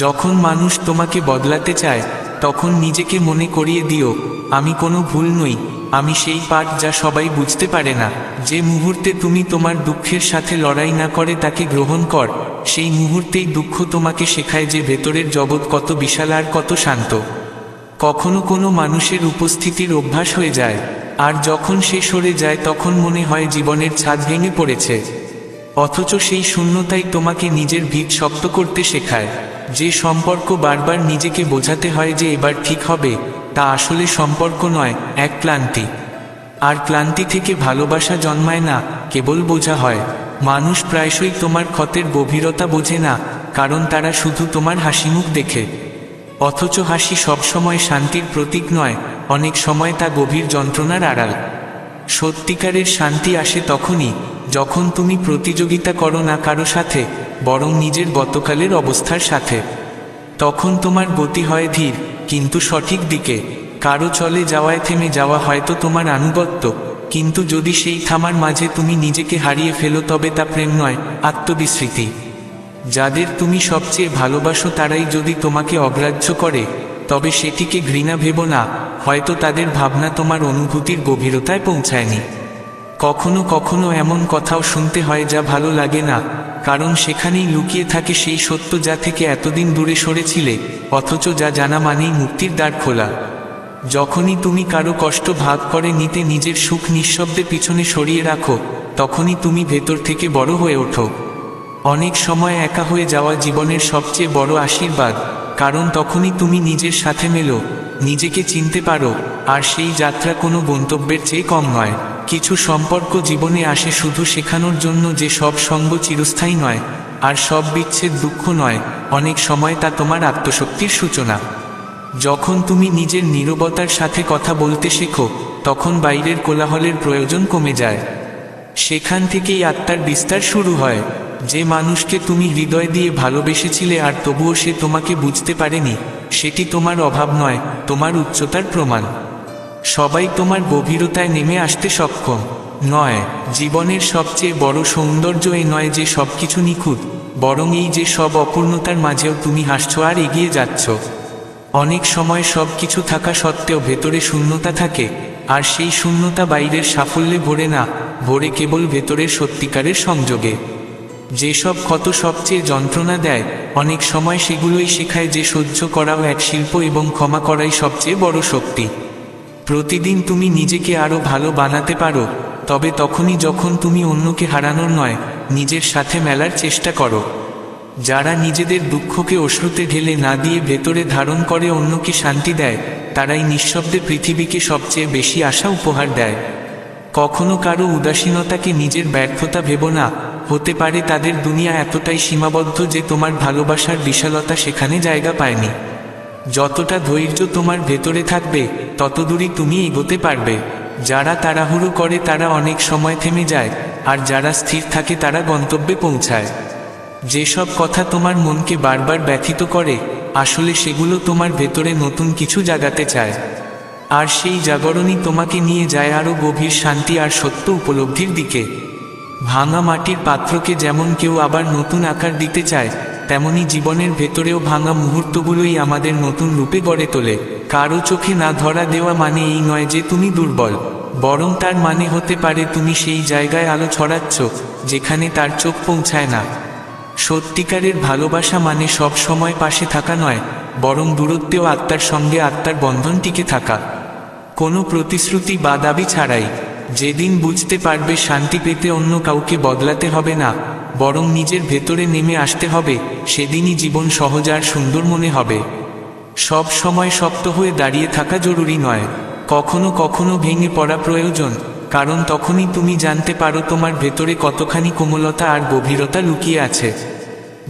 যখন মানুষ তোমাকে বদলাতে চায়, তখন নিজেকে মনে করিয়ে দিও, আমি কোনো ভুল নই, আমি সেই পাঠ যা সবাই বুঝতে পারে না। যে মুহূর্তে তুমি তোমার দুঃখের সাথে লড়াই না করে তাকে গ্রহণ কর, সেই মুহূর্তেই দুঃখ তোমাকে শেখায় যে ভেতরের জগৎ কত বিশাল আর কত শান্ত। কখনো কোনো মানুষের উপস্থিতির অভ্যাস হয়ে যায়, আর যখন সে সরে যায় তখন মনে হয় জীবনের ছাদ ভেঙে পড়েছে। অথচ সেই শূন্যতাই তোমাকে নিজের ভিত শক্ত করতে শেখায়। যে সম্পর্ক বারবার নিজেকে বোঝাতে হয় যে এবার ঠিক হবে, তা আসলে সম্পর্ক নয়, এক ক্লান্তি। আর ক্লান্তি থেকে ভালোবাসা জন্মায় না, কেবল বোঝা হয়। মানুষ প্রায়শই তোমার ক্ষতের গভীরতা বোঝে না, কারণ তারা শুধু তোমার হাসিমুখ দেখে। অথচ হাসি সবসময় শান্তির প্রতীক নয়, অনেক সময় তা গভীর যন্ত্রণার আড়াল। সত্যিকারের শান্তি আসে তখনই যখন তুমি প্রতিযোগিতা করো না কারো সাথে, বরং নিজের গতকালের অবস্থার সাথে। তখন তোমার গতি হয় ধীর, কিন্তু সঠিক দিকে। কারো চলে যাওয়ায় থেমে যাওয়া হয়তো তোমার আনুগত্য, কিন্তু যদি সেই থামার মাঝে তুমি নিজেকে হারিয়ে ফেলো তবে তা প্রেম নয়, আত্মবিস্মৃতি। যাদের তুমি সবচেয়ে ভালোবাসো তারাই যদি তোমাকে অগ্রাহ্য করে, তবে সেটিকে ঘৃণা ভেবো না, হয়তো তাদের ভাবনা তোমার অনুভূতির গভীরতায় পৌঁছায়নি। কখনো কখনো এমন কথাও শুনতে হয় যা ভালো লাগে না, কারণ সেখানেই লুকিয়ে থাকে সেই সত্য যা থেকে এতদিন দূরে সরেছিলে, অথচ যা জানা মানেই মুক্তির দ্বার খোলা। যখনই তুমি কারো কষ্ট ভাগ করে নিতে নিজের সুখ নিঃশব্দে পিছনে সরিয়ে রাখো, তখনই তুমি ভেতর থেকে বড় হয়ে ওঠো। অনেক সময় একা হয়ে যাওয়া জীবনের সবচেয়ে বড় আশীর্বাদ, কারণ তখনই তুমি নিজের সাথে মেলো, নিজেকে চিনতে পারো, আর সেই যাত্রা কোনো গন্তব্যের চেয়ে কম নয়। কিছু সম্পর্ক জীবনে আসে শুধু শেখানোর জন্য যে সব সঙ্গ চিরস্থায়ী নয়, আর সব বিচ্ছেদ দুঃখ নয়, অনেক সময় তা তোমার আত্মশক্তির সূচনা। যখন তুমি নিজের নীরবতার সাথে কথা বলতে শেখো, তখন বাইরের কোলাহলের প্রয়োজন কমে যায়। সেখান থেকেই আত্মার বিস্তার শুরু হয়। যে মানুষকে তুমি হৃদয় দিয়ে ভালোবেসেছিলে আর তবুও সে তোমাকে বুঝতে পারেনি, সেটি তোমার অভাব নয়, তোমার উচ্চতার প্রমাণ। সবাই তোমার গভীরতায় নেমে আসতে সক্ষম নয়। জীবনের সবচেয়ে বড় সৌন্দর্য এই নয় যে সবকিছু নিখুঁত, বরং এই যে সব অপূর্ণতার মাঝেও তুমি হাসছো আর এগিয়ে যাচ্ছ। অনেক সময় সব কিছু থাকা সত্ত্বেও ভেতরে শূন্যতা থাকে, আর সেই শূন্যতা বাইরের সাফল্যে ভরে না, ভরে কেবল ভেতরের সত্যিকারের সংযোগে। যেসব ক্ষত সবচেয়ে যন্ত্রণা দেয়, অনেক সময় সেগুলোই শেখায় যে সহ্য করাও এক শিল্প এবং ক্ষমা করাই সবচেয়ে বড় শক্তি। প্রতিদিন তুমি নিজেকে আরও ভালো বানাতে পারো, তবে তখনই যখন তুমি অন্যকে হারানোর নয়, নিজের সাথে মেলার চেষ্টা করো। যারা নিজেদের দুঃখকে অশ্রুতে ঢেলে না দিয়ে ভেতরে ধারণ করে অন্যকে শান্তি দেয়, তারাই নিঃশব্দে পৃথিবীকে সবচেয়ে বেশি আশা উপহার দেয়। কখনো কারো উদাসীনতাকে নিজের ব্যর্থতা ভেবো না, হতে পারে তাদের দুনিয়া এতটাই সীমাবদ্ধ যে তোমার ভালোবাসার বিশালতা সেখানে জায়গা পায়নি। যতটা ধৈর্য তোমার ভেতরে থাকবে, ততদূরই তুমি এগোতে পারবে। যারা তাড়াহুড়ো করে তারা অনেক সময় থেমে যায়, আর যারা স্থির থাকে তারা গন্তব্যে পৌঁছায়। যেসব কথা তোমার মনকে বারবার ব্যথিত করে, আসলে সেগুলো তোমার ভেতরে নতুন কিছু জাগাতে চায়। আর সেই জাগরণই তোমাকে নিয়ে যায় আরও গভীর শান্তি আর সত্য উপলব্ধির দিকে। ভাঙা মাটির পাত্রকে যেমন কেউ আবার নতুন আকার দিতে চায়, তেমনি জীবনের ভেতরেও ভাঙা মুহূর্তগুলোই আমাদের নতুন রূপে গড়ে তোলে। কারো চোখে না ধরা দেওয়া মানে এই নয় যে তুমি দুর্বল, বরং তার মানে হতে পারে তুমি সেই জায়গায় আলো ছড়াচ্ছ যেখানে তার চোখ পৌঁছায় না। সত্যিকারের ভালোবাসা মানে সব সময় পাশে থাকা নয়, বরং দূরত্বেও আত্মার সঙ্গে আত্মার বন্ধন টিকে থাকা, কোনো প্রতিশ্রুতি বা দাবি ছাড়াই। যেদিন বুঝতে পারবে শান্তি পেতে অন্য কাউকে বদলাতে হবে না, বরং নিজের ভেতরে নেমে আসতে হবে, সেদিনই জীবন সহজ আর সুন্দর মনে হবে। সব সময় শক্ত হয়ে দাঁড়িয়ে থাকা জরুরি নয়, কখনো কখনো ভেঙে পড়া প্রয়োজন, কারণ তখনই তুমি জানতে পারো তোমার ভেতরে কতখানি কোমলতা আর গভীরতা লুকিয়ে আছে।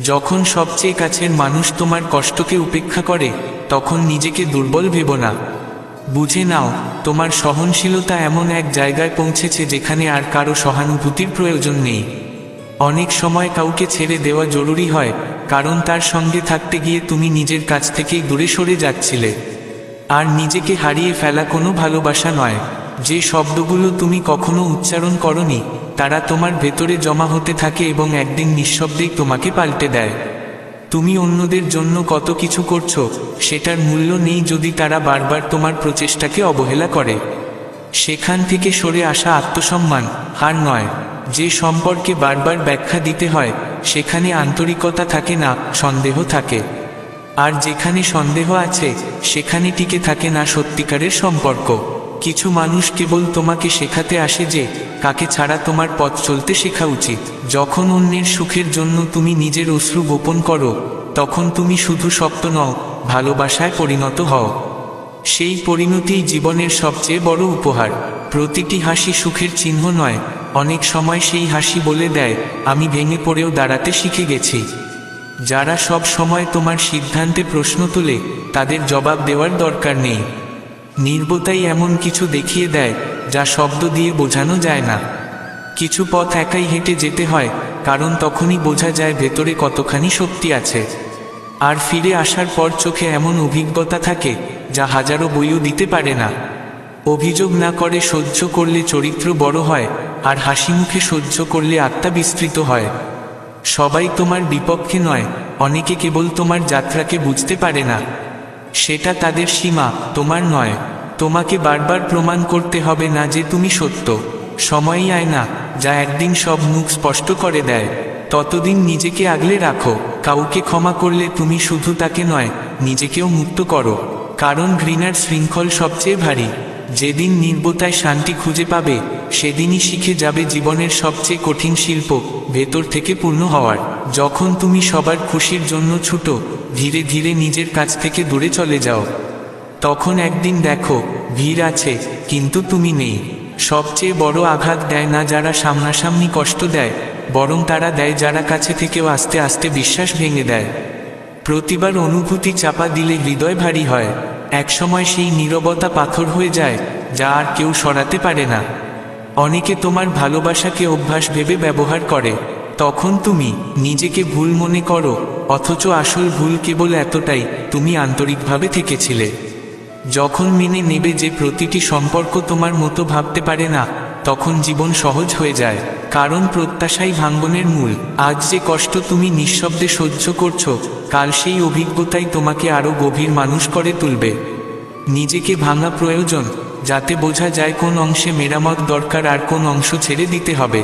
যখন সবচেয়ে কাছের মানুষ তোমার কষ্টকে উপেক্ষা করে, তখন নিজেকে দুর্বল ভেবো না। বুঝে নাও, তোমার সহনশীলতা এমন এক জায়গায় পৌঁছেছে যেখানে আর কারো সহানুভূতির প্রয়োজন নেই। অনেক সময় কাউকে ছেড়ে দেওয়া জরুরি হয়, কারণ তার সঙ্গে থাকতে গিয়ে তুমি নিজের কাছ থেকেই দূরে সরে যাচ্ছিলে। আর নিজেকে হারিয়ে ফেলা কোনো ভালোবাসা নয়। যে শব্দগুলো তুমি কখনো উচ্চারণ করনি, তারা তোমার ভেতরে জমা হতে থাকে এবং একদিন নিঃশব্দেই তোমাকে পাল্টে দেয়। তুমি অন্যদের জন্য কত কিছু করছো, সেটার মূল্য নেই যদি তারা বারবার তোমার প্রচেষ্টাকে অবহেলা করে। সেখান থেকে সরে আসা আত্মসম্মান, হার নয়। যে সম্পর্কে বারবার ব্যাখ্যা দিতে হয়, সেখানে আন্তরিকতা থাকে না, সন্দেহ থাকে। আর যেখানে সন্দেহ আছে, সেখানে টিকে থাকে না সত্যিকারের সম্পর্ক। কিছু মানুষ কেবল তোমাকে শেখাতে আসে যে কাকে ছাড়া তোমার পথ চলতে শেখা উচিত। যখন অন্যের সুখের জন্য তুমি নিজের অশ্রু গোপন করো, তখন তুমি শুধু শক্ত নও, ভালোবাসায় পরিণত হও। সেই পরিণতিই জীবনের সবচেয়ে বড় উপহার। প্রতিটি হাসি সুখের চিহ্ন নয়, অনেক সময় সেই হাসি বলে দেয়, আমি ভেঙে পড়েও দাঁড়াতে শিখে গেছি। যারা সব সময় তোমার সিদ্ধান্তে প্রশ্ন তোলে, তাদের জবাব দেওয়ার দরকার নেই। নীরবতাই এমন কিছু দেখিয়ে দেয় যা শব্দ দিয়ে বোঝানো যায় না। কিছু পথ একাই হেঁটে যেতে হয়, কারণ তখনই বোঝা যায় ভেতরে কতখানি শক্তি আছে। আর ফিরে আসার পর চোখে এমন অভিজ্ঞতা থাকে যা হাজারো বইও দিতে পারে না। অভিযোগ না করে সহ্য করলে চরিত্র বড় হয়, আর হাসি মুখে সহ্য করলে আত্মা বিস্তৃত হয়। সবাই তোমার বিপক্ষে নয়, অনেকে কেবল তোমার যাত্রাকে বুঝতে পারে না। সেটা তাদের সীমা, তোমার নয়। তোমাকে বারবার প্রমাণ করতে হবে না যে তুমি সত্য। সময়ই আয়না, যা একদিন সব মুখ স্পষ্ট করে দেয়। ততদিন নিজেকে আগলে রাখো। কাউকে ক্ষমা করলে তুমি শুধু তাকে নয়, নিজেকেও মুক্ত করো। কারণ ঘৃণার শৃঙ্খল সবচেয়ে ভারী। যেদিন নীরবতায় শান্তি খুঁজে পাবে, সেদিনই শিখে যাবে জীবনের সবচেয়ে কঠিন শিল্প, ভেতর থেকে পূর্ণ হওয়ার। যখন তুমি সবার খুশির জন্য ছুটো, ধীরে ধীরে নিজের কাছ থেকে দূরে চলে যাও, তখন একদিন দেখো ভিড় আছে কিন্তু তুমি নেই। সবচেয়ে বড় আঘাত দেয় না যারা সামনাসামনি কষ্ট দেয়, বরং তারা দেয় যারা কাছে থেকেও আস্তে আস্তে বিশ্বাস ভেঙে দেয়। প্রতিবার অনুভূতি চাপা দিলে হৃদয় ভারী হয়। একসময় সেই নীরবতা পাথর হয়ে যায়, যা আর কেউ সরাতে পারে না। অনেকে তোমার ভালোবাসাকে অভ্যাস ভেবে ব্যবহার করে, তখন তুমি নিজেকে ভুল মনে করো, অথচ আসল ভুল কেবল এতটাই, তুমি আন্তরিকভাবে থেকেছিলে। যখন মেনে নেবে যে প্রতিটি সম্পর্ক তোমার মতো ভাবতে পারে না, তখন জীবন সহজ হয়ে যায়। কারণ প্রত্যাশাই ভাঙ্গনের মূল। আজ যে কষ্ট তুমি নিঃশব্দে সহ্য করছো, কাল সেই অভিজ্ঞতাই তোমাকে আরও গভীর মানুষ করে তুলবে। নিজেকে ভাঙা প্রয়োজন, যাতে বোঝা যায় কোন অংশে মেরামত দরকার আর কোন অংশ ছেড়ে দিতে হবে।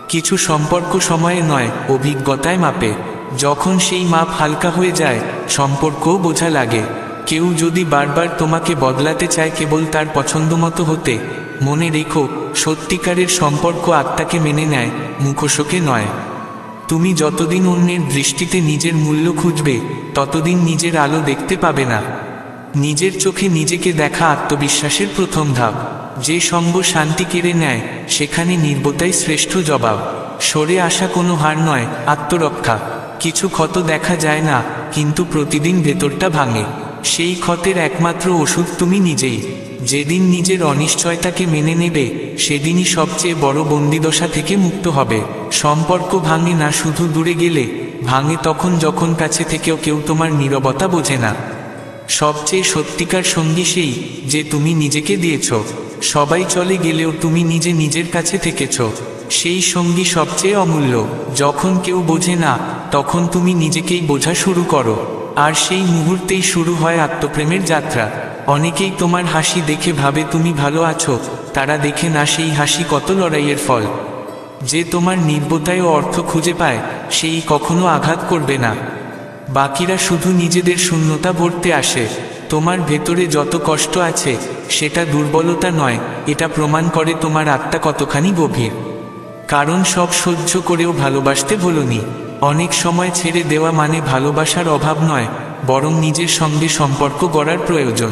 কিছু সম্পর্ক সময়ে নয়, অভিজ্ঞতায় মাপে। যখন সেই মাপ হালকা হয়ে যায়, সম্পর্কও বোঝা লাগে। কেউ যদি বারবার তোমাকে বদলাতে চায় কেবল তার পছন্দমতো হতে, মনে রেখো, সত্যিকারের সম্পর্ক আত্মাকে মেনে নেয়, মুখোশকে নয়। তুমি যতদিন অন্যের দৃষ্টিতে নিজের মূল্য খুঁজবে, ততদিন নিজের আলো দেখতে পাবে না। নিজের চোখে নিজেকে দেখা আত্মবিশ্বাসের প্রথম ধাপ। যে সঙ্গ শান্তি কেড়ে নেয়, সেখানে নীরবতাই শ্রেষ্ঠ জবাব। সরে আসা কোনো হার নয়, আত্মরক্ষা। কিছু ক্ষত দেখা যায় না, কিন্তু প্রতিদিন ভেতরটা ভাঙে। সেই ক্ষতের একমাত্র ওষুধ তুমি নিজেই। যেদিন নিজের অনিশ্চয়তাকে মেনে নেবে, সেদিনই সবচেয়ে বড় বন্দিদশা থেকে মুক্ত হবে। সম্পর্ক ভাঙে না শুধু দূরে গেলে, ভাঙে তখন যখন কাছে থেকেও কেউ তোমার নীরবতা বোঝে না। সবচেয়ে সত্যিকার সঙ্গী সেই, যে তুমি নিজেকে দিয়েছ। সবাই চলে গেলেও তুমি নিজে নিজের কাছে থেকেছ। সেই সঙ্গী সবচেয়ে অমূল্য। যখন কেউ বোঝে না, তখন তুমি নিজেকেই বোঝা শুরু করো। আর সেই মুহূর্তেই শুরু হয় আত্মপ্রেমের যাত্রা। অনেকেই তোমার হাসি দেখে ভাবে তুমি ভালো আছো, তারা দেখে না সেই হাসি কত লড়াইয়ের ফল। যে তোমার নীরবতায়ও অর্থ খুঁজে পায়, সেই কখনো আঘাত করবে না। বাকিরা শুধু নিজেদের শূন্যতা ভরতে আসে। তোমার ভেতরে যত কষ্ট আছে, সেটা দুর্বলতা নয়, এটা প্রমাণ করে তোমার আত্মা কতখানি গভীর। কারণ সব সহ্য করেও ভালোবাসতে ভোলনি। অনেক সময় ছেড়ে দেওয়া মানে ভালোবাসার অভাব নয়, বরং নিজের সঙ্গে সম্পর্ক গড়ার প্রয়োজন।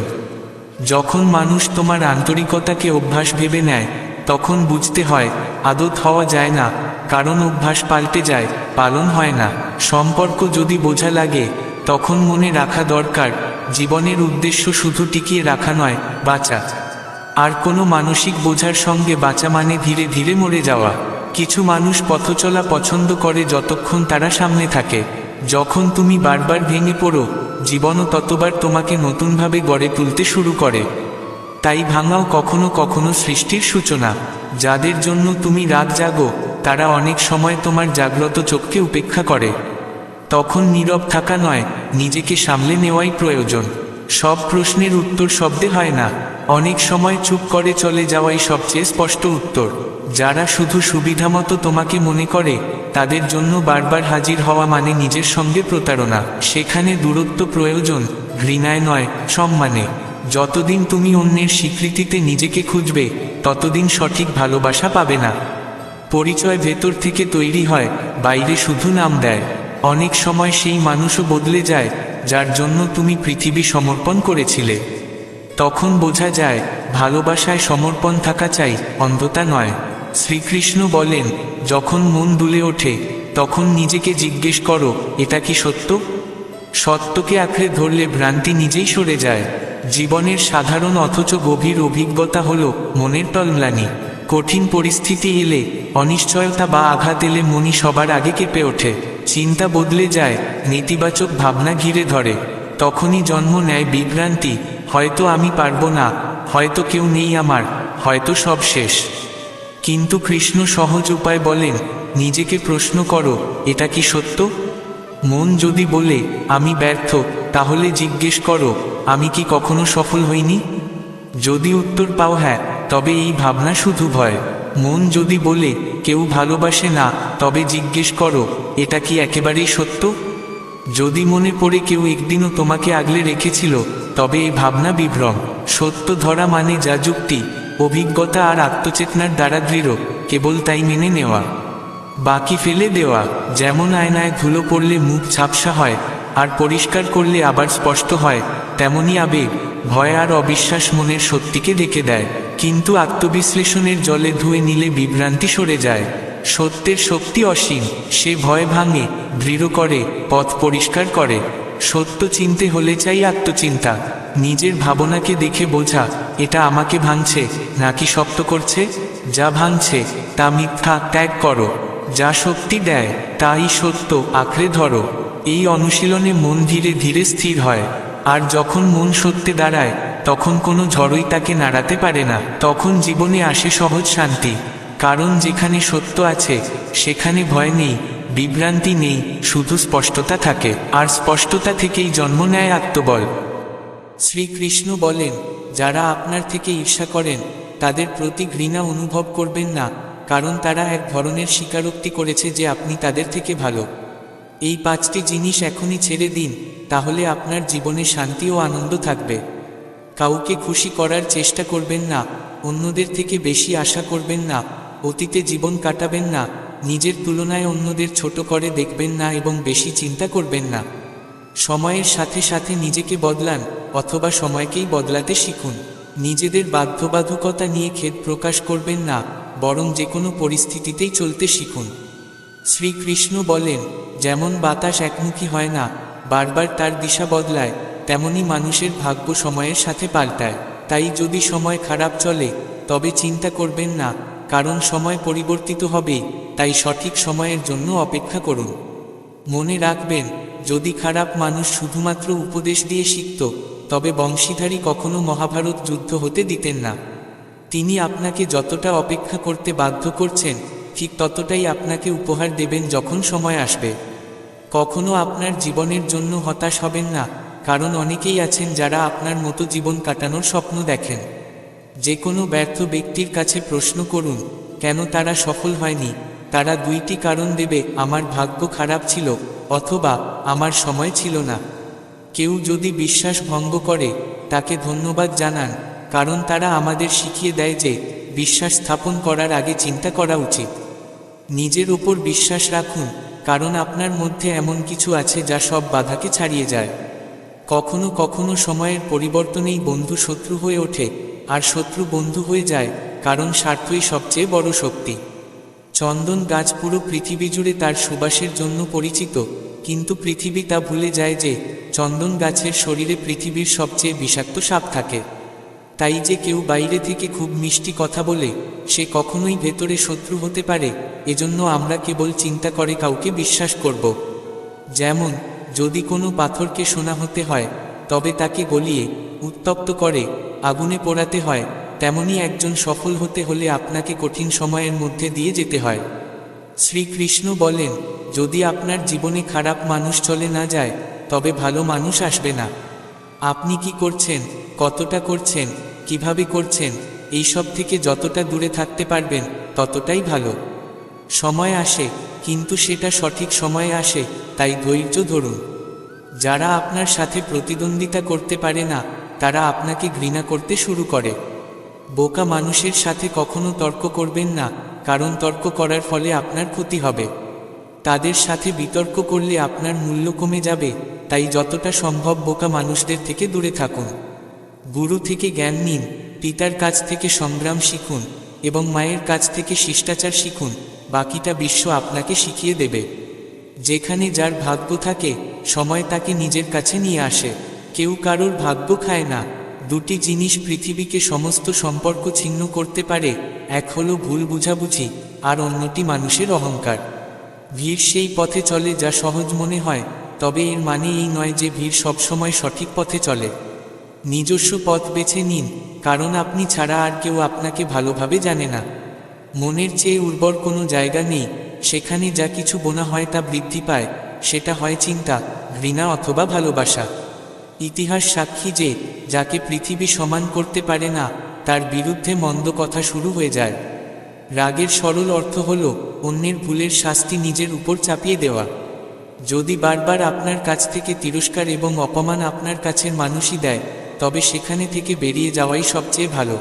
যখন মানুষ তোমার আন্তরিকতাকে অভ্যাস ভেবে নেয়, তখন বুঝতে হয় আদত হওয়া যায় না, কারণ অভ্যাস পাল্টে যায়, পালন হয় না। সম্পর্ক যদি বোঝা লাগে, তখন মনে রাখা দরকার জীবনের উদ্দেশ্য শুধু টিকিয়ে রাখা নয়, বাঁচা। আর কোনো মানসিক বোঝার সঙ্গে বাঁচা মানে ধীরে ধীরে মরে যাওয়া। কিছু মানুষ পথ চলা পছন্দ করে যতক্ষণ তারা সামনে থাকে। যখন তুমি বারবার ভেঙে পড়ো, জীবনও ততবার তোমাকে নতুনভাবে গড়ে তুলতে শুরু করে। তাই ভাঙাও কখনো কখনো সৃষ্টির সূচনা। যাদের জন্য তুমি রাত জাগো, তারা অনেক সময় তোমার জাগ্রত চোখকে উপেক্ষা করে। তখন নীরব থাকা নয়, নিজেকে সামলে নেওয়াই প্রয়োজন। সব প্রশ্নের উত্তর শব্দে হয় না, অনেক সময় চুপ করে চলে যাওয়াই সবচেয়ে স্পষ্ট উত্তর। যারা শুধু সুবিধামতো তোমাকে মনে করে, তাদের জন্য বারবার হাজির হওয়া মানে নিজের সঙ্গে প্রতারণা। সেখানে দূরত্ব প্রয়োজন, ঘৃণায় নয়, সম্মানে। যতদিন তুমি অন্যের স্বীকৃতিতে নিজেকে খুঁজবে, ততদিন সঠিক ভালোবাসা পাবে না। পরিচয় ভেতর থেকে তৈরি হয়, বাইরে শুধু নাম দেয়। অনেক সময় সেই মানুষও বদলে যায়, যার জন্য তুমি পৃথিবী সমর্পণ করেছিলে। তখন বোঝা যায় ভালোবাসায় সমর্পণ থাকা চাই, অন্ধতা নয়। শ্রীকৃষ্ণ বলেন, যখন মন দুলে ওঠে, তখন নিজেকে জিজ্ঞেস করো, এটা কি সত্য? সত্যকে আঁকড়ে ধরলে ভ্রান্তি নিজেই সরে যায়। জীবনের সাধারণ অথচ গভীর অভিজ্ঞতা হলো মনের তলম্লানি। কঠিন পরিস্থিতি এলে, অনিশ্চয়তা বা আঘাত এলে মনই সবার আগে কেঁপে ওঠে। চিন্তা বদলে যায়, নেতিবাচক ভাবনা ঘিরে ধরে। তখনই জন্ম নেয় বিভ্রান্তি, হয়তো আমি পারবো না, হয়তো কেউ নেই আমার, হয়তো সব শেষ। কিন্তু কৃষ্ণ সহজ উপায় বলেন, নিজেকে প্রশ্ন করো, এটা কি সত্য? মন যদি বলে আমি ব্যর্থ, তাহলে জিজ্ঞেস করো, আমি কি কখনো সফল হইনি? যদি উত্তর পাও হ্যাঁ, তবে এই ভাবনা শুধু ভয়। মন যদি বলে কেউ ভালোবাসে না, তবে জিজ্ঞেস করো, এটা কি একেবারেই সত্য? যদি মনে পড়ে কেউ একদিনও তোমাকে আগলে রেখেছিল, তবে এই ভাবনা বিভ্রম। সত্য ধরা মানে যা যুক্তি, অভিজ্ঞতা আর আত্মচেতনার দ্বারা দৃঢ়, কেবল তাই মেনে নেওয়া, বাকি ফেলে দেওয়া। যেমন আয়নায় ধুলো পড়লে মুখ ঝাপসা হয়, আর পরিষ্কার করলে আবার স্পষ্ট হয়, তেমনি আবেগ, ভয় আর অবিশ্বাস মনের সত্যিকে ডেকে দেয়। কিন্তু আত্মবিশ্লেষণের জলে ধুয়ে নিলে বিভ্রান্তি সরে যায়। সত্যের শক্তি অসীম, সে ভয় ভাঙে, দৃঢ় করে, পথ পরিষ্কার করে। সত্য চিনতে হলে চাই আত্মচিন্তা। নিজের ভাবনাকে দেখে বোঝা, এটা আমাকে ভাঙছে নাকি শক্ত করছে? যা ভাঙছে তা মিথ্যা, ত্যাগ করো। যা শক্তি দেয় তাই সত্য, আঁকড়ে ধরো। এই অনুশীলনে মন ধীরে ধীরে স্থির হয়। আর যখন মন সত্যে দাঁড়ায়, তখন কোনো ঝড়ই তাকে নাড়াতে পারে না। তখন জীবনে আসে সহজ শান্তি, কারণ যেখানে সত্য আছে, সেখানে ভয় নেই, বিভ্রান্তি নেই, শুধু স্পষ্টতা থাকে। আর স্পষ্টতা থেকেই জন্ম নেয় আত্মবল। শ্রীকৃষ্ণ বলেন, যারা আপনার থেকে ঈর্ষা করেন, তাদের প্রতি ঘৃণা অনুভব করবেন না, কারণ তারা এক ধরনের স্বীকারোক্তি করেছে যে আপনি তাদের থেকে ভালো। এই 5টি জিনিস এখনই ছেড়ে দিন, তাহলে আপনার জীবনে শান্তি ও আনন্দ থাকবে। কাউকে খুশি করার চেষ্টা করবেন না, অন্যদের থেকে বেশি আশা করবেন না, অতীতে জীবন কাটাবেন না, নিজের তুলনায় অন্যদের ছোট করে দেখবেন না এবং বেশি চিন্তা করবেন না। সময়ের সাথে সাথে নিজেকে বদলান, অথবা সময়কেই বদলাতে শিখুন। নিজেদের বাধ্যবাধকতা নিয়ে খেদ প্রকাশ করবেন না, বরং যে কোনো পরিস্থিতিতেই চলতে শিখুন। শ্রীকৃষ্ণ বলেন, যেমন বাতাস একমুখী হয় না, বারবার তার দিশা বদলায়, তেমনি মানুষের ভাগ্য সময়ের সাথে পাল্টায়। তাই যদি সময় খারাপ চলে, তবে চিন্তা করবেন না, কারণ সময় পরিবর্তিত হবেই। তাই সঠিক সময়ের জন্য অপেক্ষা করুন। মনে রাখবেন, যদি খারাপ মানুষ শুধুমাত্র উপদেশ দিয়ে শিখত, তবে বংশীধারী কখনো মহাভারত যুদ্ধ হতে দিতেন না। তিনি আপনাকে যতটা অপেক্ষা করতে বাধ্য করছেন, ঠিক ততটাই আপনাকে উপহার দেবেন যখন সময় আসবে। কখনো আপনার জীবনের জন্য হতাশ হবেন না, কারণ অনেকেই আছেন যারা আপনার মতো জীবন কাটানোর স্বপ্ন দেখেন। যে কোনো ব্যর্থ ব্যক্তির কাছে প্রশ্ন করুন, কেন তারা সফল হয়নি। তারা 2টি কারণ দেবে, আমার ভাগ্য খারাপ ছিল, অথবা আমার সময় ছিল না। কেউ যদি বিশ্বাস ভঙ্গ করে, তাকে ধন্যবাদ জানান, কারণ তারা আমাদের শিখিয়ে দেয় যে বিশ্বাস স্থাপন করার আগে চিন্তা করা উচিত। নিজের ওপর বিশ্বাস রাখুন, কারণ আপনার মধ্যে এমন কিছু আছে যা সব বাধাকে ছাড়িয়ে যায়। কখনো কখনো সময়ের পরিবর্তনেই বন্ধু শত্রু হয়ে ওঠে, আর শত্রু বন্ধু হয়ে যায়, কারণ স্বার্থই সবচেয়ে বড় শক্তি। চন্দন গাছ পুরো পৃথিবী জুড়ে তার সুবাসের জন্য পরিচিত, কিন্তু পৃথিবী তা ভুলে যায় যে চন্দন গাছের শরীরে পৃথিবীর সবচেয়ে বিষাক্ত সাপ থাকে। তাই যে কেউ বাইরে থেকে খুব মিষ্টি কথা বলে, সে কখনোই ভেতরে শত্রু হতে পারে। এজন্য আমরা কেবল চিন্তা করে কাউকে বিশ্বাস করব। যেমন যদি কোনো পাথরকে সোনা হতে হয়, তবে তাকে গলিয়ে উত্তপ্ত করে আগুনে পোড়াতে হয়, তেমনি একজন সফল হতে হলে আপনাকে কঠিন সময়ের মধ্যে দিয়ে যেতে হয়। শ্রীকৃষ্ণ বলেন, যদি আপনার জীবনে খারাপ মানুষ চলে না যায়, তবে ভালো মানুষ আসবে না। আপনি কি করছেন, কতটা করছেন, কিভাবে করছেন, এইসব থেকে যতটা দূরে থাকতে পারবেন ততটাই ভালো। সময় আসে, কিন্তু সেটা সঠিক সময়ে আসে, তাই ধৈর্য ধরুন। যারা আপনার সাথে প্রতিদ্বন্দ্বিতা করতে পারে না, তারা আপনাকে ঘৃণা করতে শুরু করে। বোকা মানুষের সাথে কখনো তর্ক করবেন না, কারণ তর্ক করার ফলে আপনার ক্ষতি হবে। তাদের সাথে বিতর্ক করলে আপনার মূল্য কমে যাবে, তাই যতটা সম্ভব বোকা মানুষদের থেকে দূরে থাকুন। গুরু থেকে জ্ঞান নিন, পিতার কাছ থেকে সংগ্রাম শিখুন এবং মায়ের কাছ থেকে শিষ্টাচার শিখুন। বাকিটা বিশ্ব আপনাকে শিখিয়ে দেবে। যেখানে যার ভাগ্য থাকে, সময় তাকে নিজের কাছে নিয়ে আসে। কেউ কারোর ভাগ্য খায় না। দুটি জিনিস পৃথিবীকে সমস্ত সম্পর্ক ছিন্ন করতে পারে, এক হলো ভুল বুঝাবুঝি, আর অন্যটি মানুষের অহংকার। ভিড় সেই পথে চলে যা সহজ মনে হয়, তবে এর মানে এই নয় যে ভিড় সবসময় সঠিক পথে চলে। নিজস্ব পথ বেছে নিন, কারণ আপনি ছাড়া আর কেউ আপনাকে ভালোভাবে জানে না। মনের চেয়ে উর্বর কোনো জায়গা নেই, সেখানে যা কিছু বোনা হয় তা বৃদ্ধি পায়, সেটা হয় চিন্তা, ঘৃণা অথবা ভালোবাসা। ইতিহাস সাক্ষী যে যাকে পৃথিবী সমান করতে পারে না, তার বিরুদ্ধে মন্দ কথা শুরু হয়ে যায়। রাগের সরল অর্থ হল অন্যের ভুলের শাস্তি নিজের উপর চাপিয়ে দেওয়া। যদি বারবার আপনার কাছ থেকে তিরস্কার এবং অপমান আপনার কাছের মানুষই দেয়, তবে সেখানে থেকে বেরিয়ে যাওয়াই সবচেয়ে ভালো।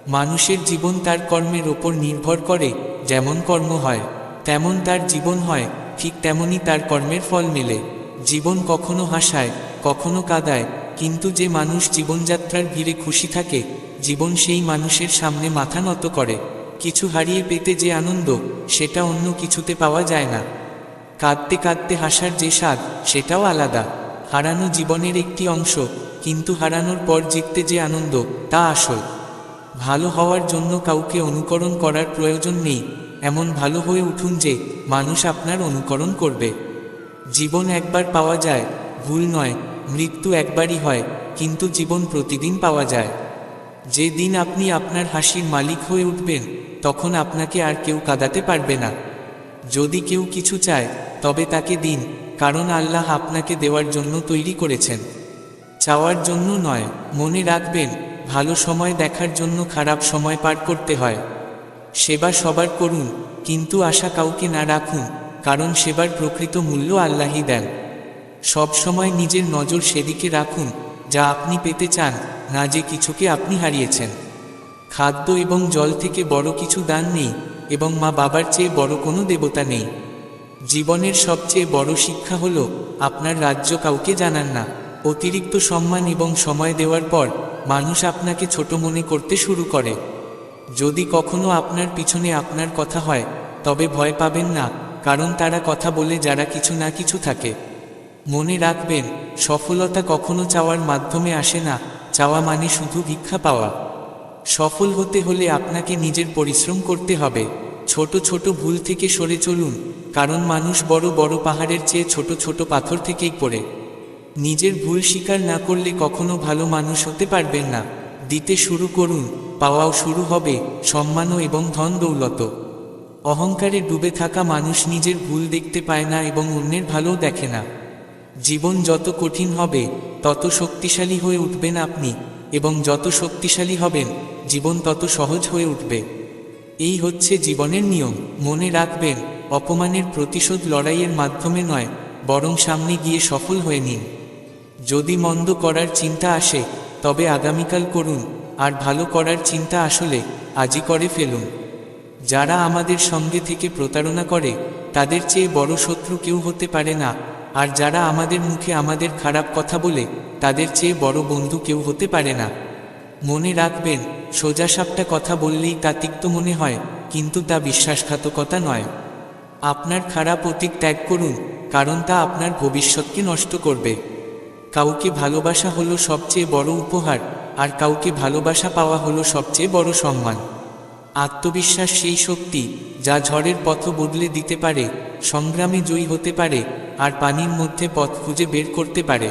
মানুষের জীবন তার কর্মের ওপর নির্ভর করে। যেমন কর্ম হয়, তেমন তার জীবন হয়, ঠিক তেমনি তার কর্মের ফল মেলে। জীবন কখনো হাসায়, কখনো কাঁদায়, কিন্তু যে মানুষ জীবনযাত্রার ভিড়ে খুশি থাকে, জীবন সেই মানুষের সামনে মাথা নত করে। কিছু হারিয়ে পেতে যে আনন্দ, সেটা অন্য কিছুতে পাওয়া যায় না। কাঁদতে কাঁদতে হাসার যে স্বাদ, সেটাও আলাদা। হারানো জীবনের একটি অংশ, কিন্তু হারানোর পর জিততে যে আনন্দ, তা আসল। ভালো হওয়ার জন্য কাউকে অনুকরণ করার প্রয়োজন নেই। এমন ভালো হয়ে উঠুন যে মানুষ আপনার অনুকরণ করবে। জীবন একবার পাওয়া যায়, ভুল নয়। মৃত্যু একবারই হয়, কিন্তু জীবন প্রতিদিন পাওয়া যায়। যে দিন আপনি আপনার হাসির মালিক হয়ে উঠবেন, তখন আপনাকে আর কেউ কাঁদাতে পারবে না। যদি কেউ কিছু চায়, তবে তাকে দিন, কারণ আল্লাহ আপনাকে দেওয়ার জন্য তৈরি করেছেন, চাওয়ার জন্য নয়। মনে রাখবেন, ভালো সময় দেখার জন্য খারাপ সময় পার করতে হয়। সেবা সবার করুন, কিন্তু আশা কাউকে না রাখুন, কারণ সেবার প্রকৃত মূল্য আল্লাহই দেন। সব সময় নিজের নজর সেদিকে রাখুন যা আপনি পেতে চান, না যে কিছুকে আপনি হারিয়েছেন। খাদ্য এবং জল থেকে বড় কিছু দান নেই, এবং মা বাবার চেয়ে বড় কোনো দেবতা নেই। জীবনের সবচেয়ে বড় শিক্ষা হলো আপনার রাজ্য কাউকে জানান না। অতিরিক্ত সম্মান এবং সময় দেওয়ার পর মানুষ আপনাকে ছোট মনে করতে শুরু করে। যদি কখনো আপনার পিছনে আপনার কথা হয়, তবে ভয় পাবেন না, কারণ তারা কথা বলে যারা কিছু না কিছু থাকে। মনে রাখবেন, সফলতা কখনো চাওয়ার মাধ্যমে আসে না। চাওয়া মানে শুধু ভিক্ষা পাওয়া। সফল হতে হলে আপনাকে নিজের পরিশ্রম করতে হবে। ছোট ছোট ভুল থেকে সরে চলুন, কারণ মানুষ বড় বড় পাহাড়ের চেয়ে ছোট ছোট পাথর থেকেই পড়ে। নিজের ভুল স্বীকার না করলে কখনো ভালো মানুষ হতে পারবেন না। দিতে শুরু করুন, পাওয়াও শুরু হবে, সম্মানও এবং ধন দৌলত। অহংকারে ডুবে থাকা মানুষ নিজের ভুল দেখতে পায় না এবং অন্যের ভালোও দেখে না। জীবন যত কঠিন হবে, তত শক্তিশালী হয়ে উঠবেন আপনি, এবং যত শক্তিশালী হবেন, জীবন তত সহজ হয়ে উঠবে। এই হচ্ছে জীবনের নিয়ম। মনে রাখবেন, অপমানের প্রতিশোধ লড়াইয়ের মাধ্যমে নয়, বরং সামনে গিয়ে সফল হয়ে নিন। যদি মন্দ করার চিন্তা আসে, তবে আগামীকাল করুন, আর ভালো করার চিন্তা আসলে আজই করে ফেলুন। যারা আমাদের সঙ্গে থেকে প্রতারণা করে, তাদের চেয়ে বড় শত্রু কেউ হতে পারে না, আর যারা আমাদের মুখে আমাদের খারাপ কথা বলে, তাদের চেয়ে বড় বন্ধু কেউ হতে পারে না। মনে রাখবেন, সোজাসাপটা কথা বললেই তা তিক্ত মনে হয়, কিন্তু তা বিশ্বাসঘাতকতা নয়। আপনার খারাপ অতীত ত্যাগ করুন, কারণ তা আপনার ভবিষ্যৎকে নষ্ট করবে। কাউকে ভালোবাসা হলো সবচেয়ে বড় উপহার, আর কাউকে ভালোবাসা পাওয়া হলো সবচেয়ে বড় সম্মান। আত্মবিশ্বাস সেই শক্তি যা ঝড়ের পথ বদলে দিতে পারে, সংগ্রামে জয়ী হতে পারে, আর পানির মধ্যে পথ খুঁজে বের করতে পারে।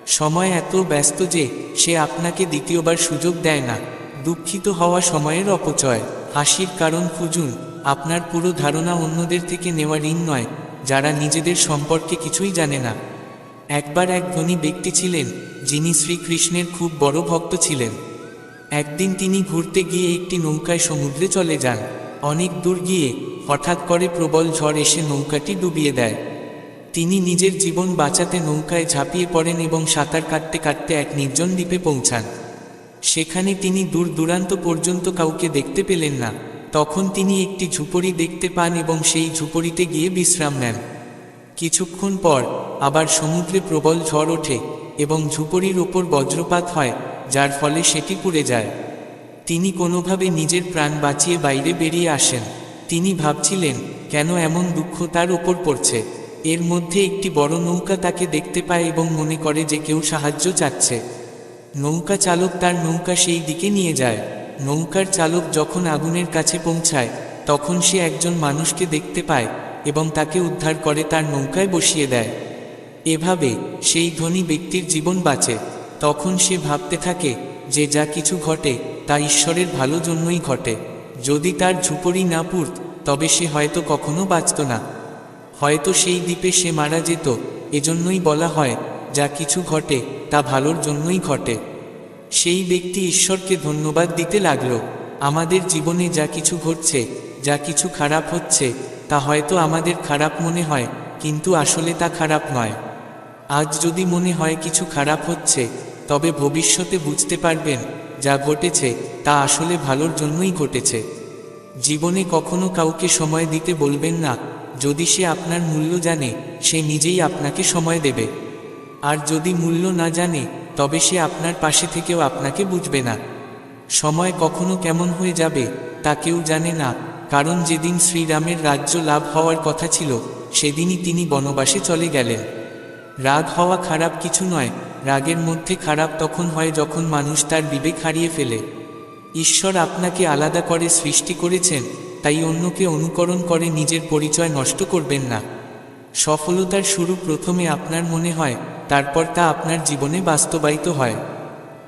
সময় এত ব্যস্ত যে সে আপনাকে দ্বিতীয়বার সুযোগ দেয় না। দুঃখিত হওয়া সময়ের অপচয়। হাসির কারণ খুঁজুন। আপনার পুরো ধারণা অন্যদের থেকে নেওয়া ঋণ নয়, যারা নিজেদের সম্পর্কে কিছুই জানে না। একবার এক ধনী ব্যক্তি ছিলেন, যিনি শ্রীকৃষ্ণের খুব বড় ভক্ত ছিলেন। একদিন তিনি ঘুরতে গিয়ে একটি নৌকায় সমুদ্রে চলে যান। অনেক দূর গিয়ে হঠাৎ করে প্রবল ঝড় এসে নৌকাটি ডুবিয়ে দেয়। তিনি নিজের জীবন বাঁচাতে নৌকায় ঝাঁপিয়ে পড়েন এবং সাঁতার কাটতে কাটতে এক নির্জন দ্বীপে পৌঁছান। সেখানে তিনি দূর দূরান্ত পর্যন্ত কাউকে দেখতে পেলেন না। তখন তিনি একটি ঝুপড়ি দেখতে পান এবং সেই ঝুপড়িতে গিয়ে বিশ্রাম নেন। কিছুক্ষণ পর আবার সমুদ্রে প্রবল ঝড় ওঠে এবং ঝুপড়ির ওপর বজ্রপাত হয়, যার ফলে সেটি পুড়ে যায়। তিনি কোনোভাবে নিজের প্রাণ বাঁচিয়ে বাইরে বেরিয়ে আসেন। তিনি ভাবছিলেন, কেন এমন দুঃখ তার ওপর পড়ছে। এর মধ্যে একটি বড় নৌকা তাকে দেখতে পায় এবং মনে করে যে কেউ সাহায্য চাচ্ছে। নৌকা চালক তার নৌকা সেই দিকে নিয়ে যায়। নৌকার চালক যখন আগুনের কাছে পৌঁছায়, তখন সে একজন মানুষকে দেখতে পায় এবং তাকে উদ্ধার করে তার নৌকায় বসিয়ে দেয়। এভাবে সেই ধনী ব্যক্তির জীবন বাঁচে। তখন সে ভাবতে থাকে যে যা কিছু ঘটে তা ঈশ্বরের ভালো জন্যই ঘটে। যদি তার ঝুপড়ি না পুড়ত, তবে সে হয়তো কখনো বাঁচত না। হয়তো সেই দ্বীপে সে মারা যেত। এজন্যই বলা হয়, যা কিছু ঘটে তা ভালোর জন্যই ঘটে। সেই ব্যক্তি ঈশ্বরকে ধন্যবাদ দিতে লাগল। আমাদের জীবনে যা কিছু ঘটছে, যা কিছু খারাপ হচ্ছে, তা হয়তো আমাদের খারাপ মনে হয়, কিন্তু আসলে তা খারাপ নয়। আজ যদি মনে হয় কিছু খারাপ হচ্ছে, তবে ভবিষ্যতে বুঝতে পারবেন যা ঘটেছে তা আসলে ভালোর জন্যই ঘটেছে। জীবনে কখনো কাউকে সময় দিতে বলবেন না। যদি সে আপনার মূল্য জানে, সে নিজেই আপনাকে সময় দেবে। আর যদি মূল্য না জানে, তবে সে আপনার পাশে থেকেও আপনাকে বুঝবে না। সময় কখনো কেমন হয়ে যাবে তা কেউ জানে না, কারণ যেদিন শ্রীরামের রাজ্য লাভ হওয়ার কথা ছিল, সেদিনই তিনি বনবাসে চলে গেলেন। রাগ হওয়া খারাপ কিছু নয়। রাগের মধ্যে খারাপ তখন হয় যখন মানুষ তার বিবেক হারিয়ে ফেলে। ঈশ্বর আপনাকে আলাদা করে সৃষ্টি করেছেন, তাই অন্যকে অনুকরণ করে নিজের পরিচয় নষ্ট করবেন না। সফলতার শুরু প্রথমে আপনার মনে হয়, তারপর তা আপনার জীবনে বাস্তবায়িত হয়।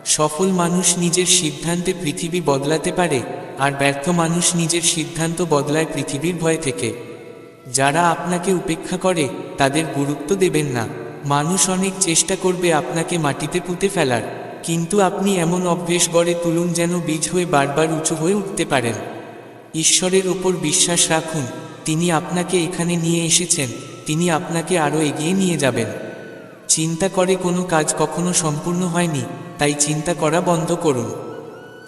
সফল মানুষ নিজের সিদ্ধান্তে পৃথিবী বদলাতে পারে, আর ব্যর্থ মানুষ নিজের সিদ্ধান্ত বদলায় পৃথিবীর ভয় থেকে। যারা আপনাকে উপেক্ষা করে, তাদের গুরুত্ব দেবেন না। মানুষ অনেক চেষ্টা করবে আপনাকে মাটিতে পুঁতে ফেলার, কিন্তু আপনি এমন অভ্যেস গড়ে তুলুন যেন বীজ হয়ে বারবার উঁচু হয়ে উঠতে পারেন। ঈশ্বরের ওপর বিশ্বাস রাখুন। তিনি আপনাকে এখানে নিয়ে এসেছেন, তিনি আপনাকে আরও এগিয়ে নিয়ে যাবেন। চিন্তা করে কোনো কাজ কখনো সম্পূর্ণ হয়নি, তাই চিন্তা করা বন্ধ করুন।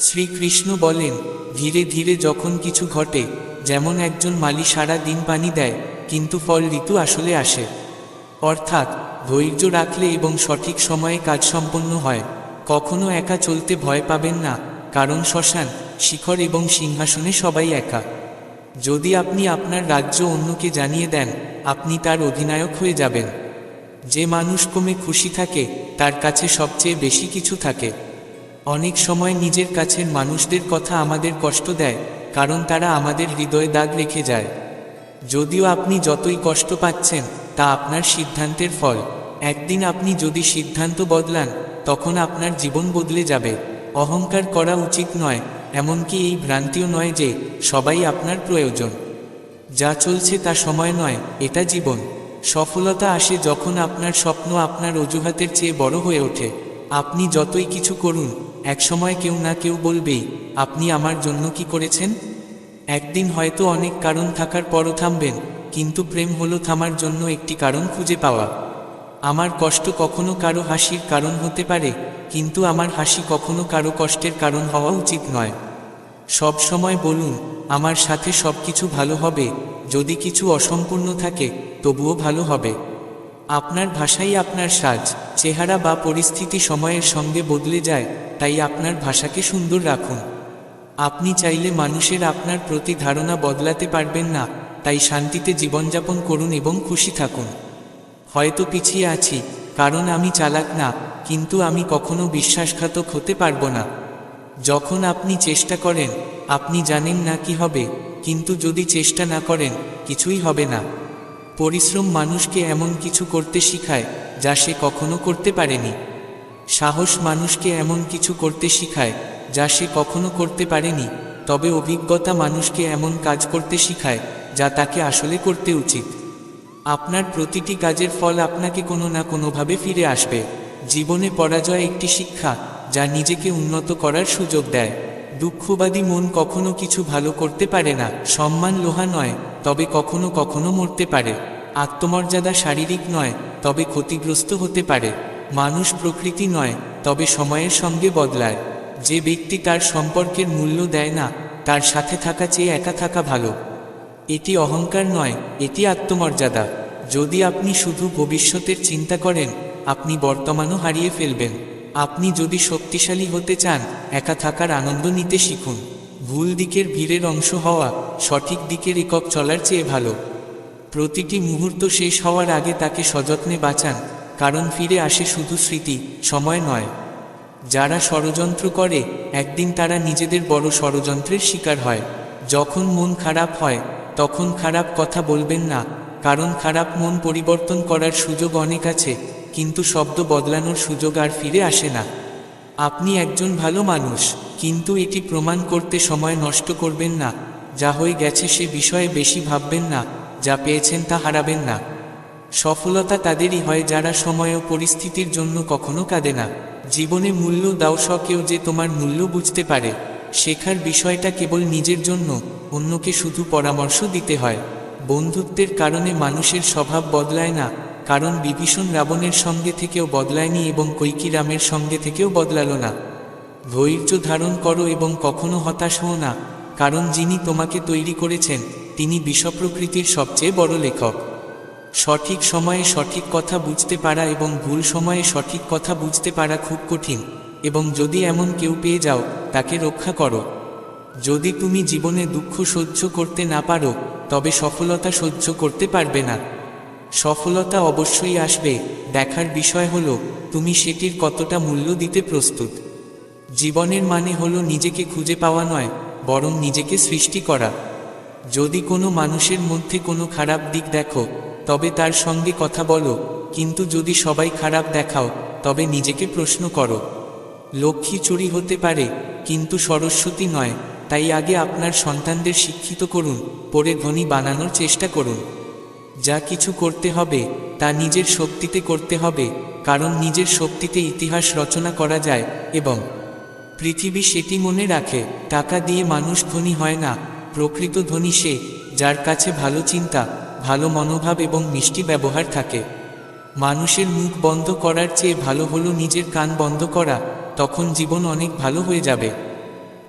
শ্রীকৃষ্ণ বলেন, ধীরে ধীরে যখন কিছু ঘটে, যেমন একজন মালি সারা দিন পানি দেয়, কিন্তু ফল ঋতু আসলে আসে। অর্থাৎ ধৈর্য রাখলে এবং সঠিক সময়ে কাজ সম্পন্ন হয়। কখনো একা চলতে ভয় পাবেন না, কারণ শ্মশান, শিখর এবং সিংহাসনে সবাই একা। যদি আপনি আপনার রাজ্য অন্যকে জানিয়ে দেন, আপনি তার অধিনায়ক হয়ে যাবেন। যে মানুষ কমে খুশি থাকে, তার কাছে সবচেয়ে বেশি কিছু থাকে। অনেক সময় নিজের কাছের মানুষদের কথা আমাদের কষ্ট দেয়, কারণ তারা আমাদের হৃদয়ে দাগ রেখে যায়। যদিও আপনি যতই কষ্ট পাচ্ছেন, তা আপনার সিদ্ধান্তের ফল। একদিন আপনি যদি সিদ্ধান্ত বদলান, তখন আপনার জীবন বদলে যাবে। অহংকার করা উচিত নয়, এমনকি এই ভ্রান্তিও নয় যে সবাই আপনার প্রয়োজন। যা চলছে তা সময় নয়, এটা জীবন। সফলতা আসে যখন আপনার স্বপ্ন আপনার অজুহাতের চেয়ে বড় হয়ে ওঠে। আপনি যতই কিছু করুন, একসময় কেউ না কেউ বলবেই, আপনি আমার জন্য কি করেছেন। একদিন হয়তো অনেক কারণ থাকার পরও থামবেন, কিন্তু প্রেম হলো থামার জন্য একটি কারণ খুঁজে পাওয়া। আমার কষ্ট কখনো কারো হাসির কারণ হতে পারে, কিন্তু আমার হাসি কখনো কারো কষ্টের কারণ হওয়া উচিত নয়। সব সময় বলুন, আমার সাথে সব কিছু ভালো হবে। যদি কিছু অসম্পূর্ণ থাকে, তবুও ভালো হবে। আপনার ভাষাই আপনার সাজ। চেহারা বা পরিস্থিতি সময়ের সঙ্গে বদলে যায়, তাই আপনার ভাষাকে সুন্দর রাখুন। আপনি চাইলে মানুষের আপনার প্রতি ধারণা বদলাতে পারবেন না, তাই শান্তিতে জীবনযাপন করুন এবং খুশি থাকুন। হয়তো পিছিয়ে আছি, কারণ আমি চালাক না, কিন্তু আমি কখনো বিশ্বাসঘাতক হতে পারবো না। যখন আপনি চেষ্টা করেন, আপনি জানেন না কি হবে, কিন্তু যদি চেষ্টা না করেন, কিছুই হবে না। পরিশ্রম মানুষকে এমন কিছু করতে শেখায় যা সে কখনো করতে পারেনি। সাহস মানুষকে এমন কিছু করতে শেখায় যা সে কখনো করতে পারেনি। তবে অভিজ্ঞতা মানুষকে এমন কাজ করতে শেখায় যা তাকে আসলে করতে উচিত। আপনার প্রতিটি কাজের ফল আপনাকে কোনো না কোনোভাবে ফিরে আসবে। জীবনে পরাজয় একটি শিক্ষা, যা নিজেকে উন্নত করার সুযোগ দেয়। দুঃখবাদী মন কখনো কিছু ভালো করতে পারে না। সম্মান লোহা নয়, তবে কখনো কখনো মরতে পারে। আত্মমর্যাদা শারীরিক নয়, তবে ক্ষতিগ্রস্ত হতে পারে। মানুষ প্রকৃতি নয়, তবে সময়ের সঙ্গে বদলায়। যে ব্যক্তি তার সম্পর্কের মূল্য দেয় না, তার সাথে থাকা চেয়ে একা থাকা ভালো। এটি অহংকার নয়, এটি আত্মমর্যাদা। যদি আপনি শুধু ভবিষ্যতের চিন্তা করেন, আপনি বর্তমানও হারিয়ে ফেলবেন। আপনি যদি শক্তিশালী হতে চান, একা থাকার আনন্দ নিতে শিখুন। ভুল দিকের ভিড়ের অংশ হওয়া সঠিক দিকের একক চলার চেয়ে ভালো। প্রতিটি মুহূর্ত শেষ হওয়ার আগে তাকে সযত্নে বাঁচান, কারণ ফিরে আসে শুধু স্মৃতি, সময় নয়। যারা ষড়যন্ত্র করে, একদিন তারা নিজেদের বড় ষড়যন্ত্রের শিকার হয়। যখন মন খারাপ হয়, তখন খারাপ কথা বলবেন না, কারণ খারাপ মন পরিবর্তন করার সুযোগ অনেক আছে, কিন্তু শব্দ বদলানোর সুযোগ আর ফিরে আসে না। আপনি একজন ভালো মানুষ, কিন্তু এটি প্রমাণ করতে সময় নষ্ট করবেন না। যা হয়ে গেছে সে বিষয়ে বেশি ভাববেন না, যা পেয়েছেন তা হারাবেন না। সফলতা তাদেরই হয় যারা সময় ও পরিস্থিতির জন্য কখনো কাঁদে না। জীবনে মূল্য দাও কেউ যে তোমার মূল্য বুঝতে পারে। শেখার বিষয়টা কেবল নিজের জন্য, অন্যকে শুধু পরামর্শ দিতে হয়। বন্ধুত্বের কারণে মানুষের স্বভাব বদলায় না, কারণ বিভীষণ রাবণের সঙ্গে থেকেও বদলায়নি এবং কৈকি রামের সঙ্গে থেকেও বদলালো না। ধৈর্য ধারণ করো এবং কখনো হতাশ হও না, কারণ যিনি তোমাকে তৈরি করেছেন তিনি বিশ্বপ্রকৃতির সবচেয়ে বড় লেখক। সঠিক সময়ে সঠিক কথা বুঝতে পারা এবং ভুল সময়ে সঠিক কথা বুঝতে পারা খুব কঠিন, এবং যদি এমন কেউ পেয়ে যাও, তাকে রক্ষা করো। যদি তুমি জীবনে দুঃখ সহ্য করতে না পারো, তবে সফলতা সহ্য করতে পারবে না। সফলতা অবশ্যই আসবে, দেখার বিষয় হলো তুমি সেটির কতটা মূল্য দিতে প্রস্তুত। জীবনের মানে হলো নিজেকে খুঁজে পাওয়া নয়, বরং নিজেকে সৃষ্টি করা। যদি কোনো মানুষের মধ্যে কোনো খারাপ দিক দেখো, তবে তার সঙ্গে কথা বলো, কিন্তু যদি সবাই খারাপ দেখাও, তবে নিজেকে প্রশ্ন করো। লক্ষ্মী চুরি হতে পারে, কিন্তু সরস্বতী নয়। তাই আগে আপনার সন্তানদের শিক্ষিত করুন, পরে ধনী বানানোর চেষ্টা করুন। যা কিছু করতে হবে তা নিজের শক্তিতে করতে হবে, কারণ নিজের শক্তিতে ইতিহাস রচনা করা যায় এবং পৃথিবী সেটি মনে রাখে। টাকা দিয়ে মানুষ ধনী হয় না, প্রকৃত ধনী সে যার কাছে ভালো চিন্তা, ভালো মনোভাব এবং মিষ্টি ব্যবহার থাকে। মানুষের মুখ বন্ধ করার চেয়ে ভালো হলো নিজের কান বন্ধ করা, তখন জীবন অনেক ভালো হয়ে যাবে।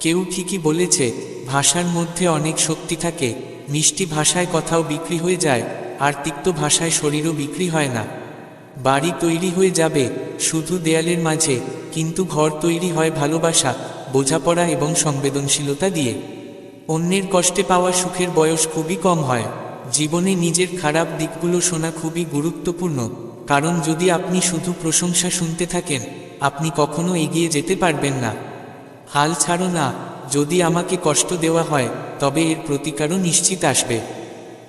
কেউ ঠিকই বলেছে, ভাষার মধ্যে অনেক শক্তি থাকে। মিষ্টি ভাষায় কথাও বিক্রি হয়ে যায়, আর তিক্ত ভাষায় শরীরও বিক্রি হয় না। বাড়ি তৈরি হয়ে যাবে শুধু দেয়ালের মাঝে, কিন্তু ঘর তৈরি হয় ভালোবাসা, বোঝাপড়া এবং সংবেদনশীলতা দিয়ে। অন্যের কষ্টে পাওয়া সুখের বয়স খুবই কম হয়। জীবনে নিজের খারাপ দিকগুলো শোনা খুবই গুরুত্বপূর্ণ, কারণ যদি আপনি শুধু প্রশংসা শুনতে থাকেন, আপনি কখনো এগিয়ে যেতে পারবেন না। হাল ছাড়ো না, যদি আমাকে কষ্ট দেওয়া হয়, তবে এর প্রতিকারও নিশ্চিত আসবে।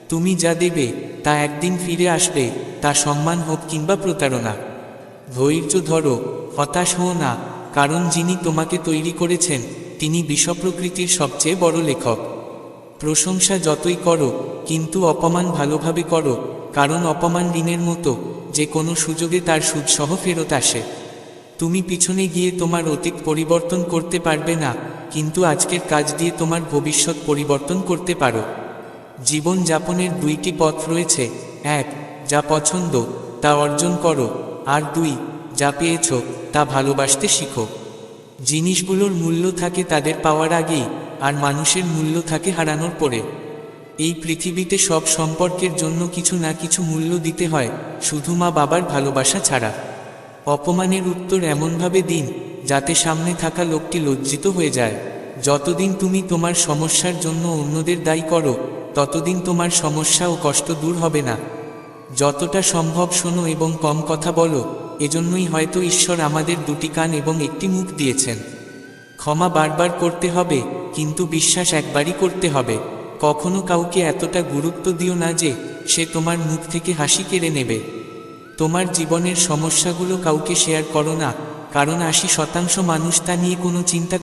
তুমি যা দেবে তা একদিন ফিরে আসবে, তা সম্মান হোক কিংবা প্রতারণা। ধৈর্য ধরো, হতাশ হও না, কারণ যিনি তোমাকে তৈরি করেছেন তিনি বিশ্বপ্রকৃতির সবচেয়ে বড় লেখক। প্রশংসা যতই করো, কিন্তু অপমান ভালোভাবে করো, কারণ অপমান ঋণের মতো, যে কোনো সুযোগে তার সুদসহ ফেরত আসে। তুমি পিছনে গিয়ে তোমার অতীত পরিবর্তন করতে পারবে না, কিন্তু আজকের কাজ দিয়ে তোমার ভবিষ্যৎ পরিবর্তন করতে পারো। জীবন যাপনের দুইটি পথ রয়েছে, এক, যা পছন্দ তা অর্জন করো, আর দুই, যা পেয়েছ তা ভালোবাসতে শিখো। জিনিসগুলোর মূল্য থাকে তাদের পাওয়ার আগেই, আর মানুষের মূল্য থাকে হারানোর পরে। এই পৃথিবীতে সব সম্পর্কের জন্য কিছু না কিছু মূল্য দিতে হয়, শুধু মা বাবার ভালোবাসা ছাড়া। অপমানের উত্তর এমনভাবে দিন যাতে সামনে থাকা লোকটি লজ্জিত হয়ে যায়। যতদিন তুমি তোমার সমস্যার জন্য অন্যদের দায়ী করো, ততদিন তোমার সমস্যা ও কষ্ট দূর হবে না। যতটা সম্ভব শোনো এবং কম কথা বলো। এজন্যই হয়তো ঈশ্বর আমাদের দুটি কান এবং একটি মুখ দিয়েছেন। ক্ষমা বারবার করতে হবে, কিন্তু বিশ্বাস একবারই করতে হবে। কখনো কাউকে এতটা গুরুত্ব দিও না যে সে তোমার মুখ থেকে হাসি কেড়ে নেবে। তোমার জীবনের সমস্যাগুলো কাউকে শেয়ার করো না, কারণ 80% মানুষ তা নিয়ে কোনো চিন্তা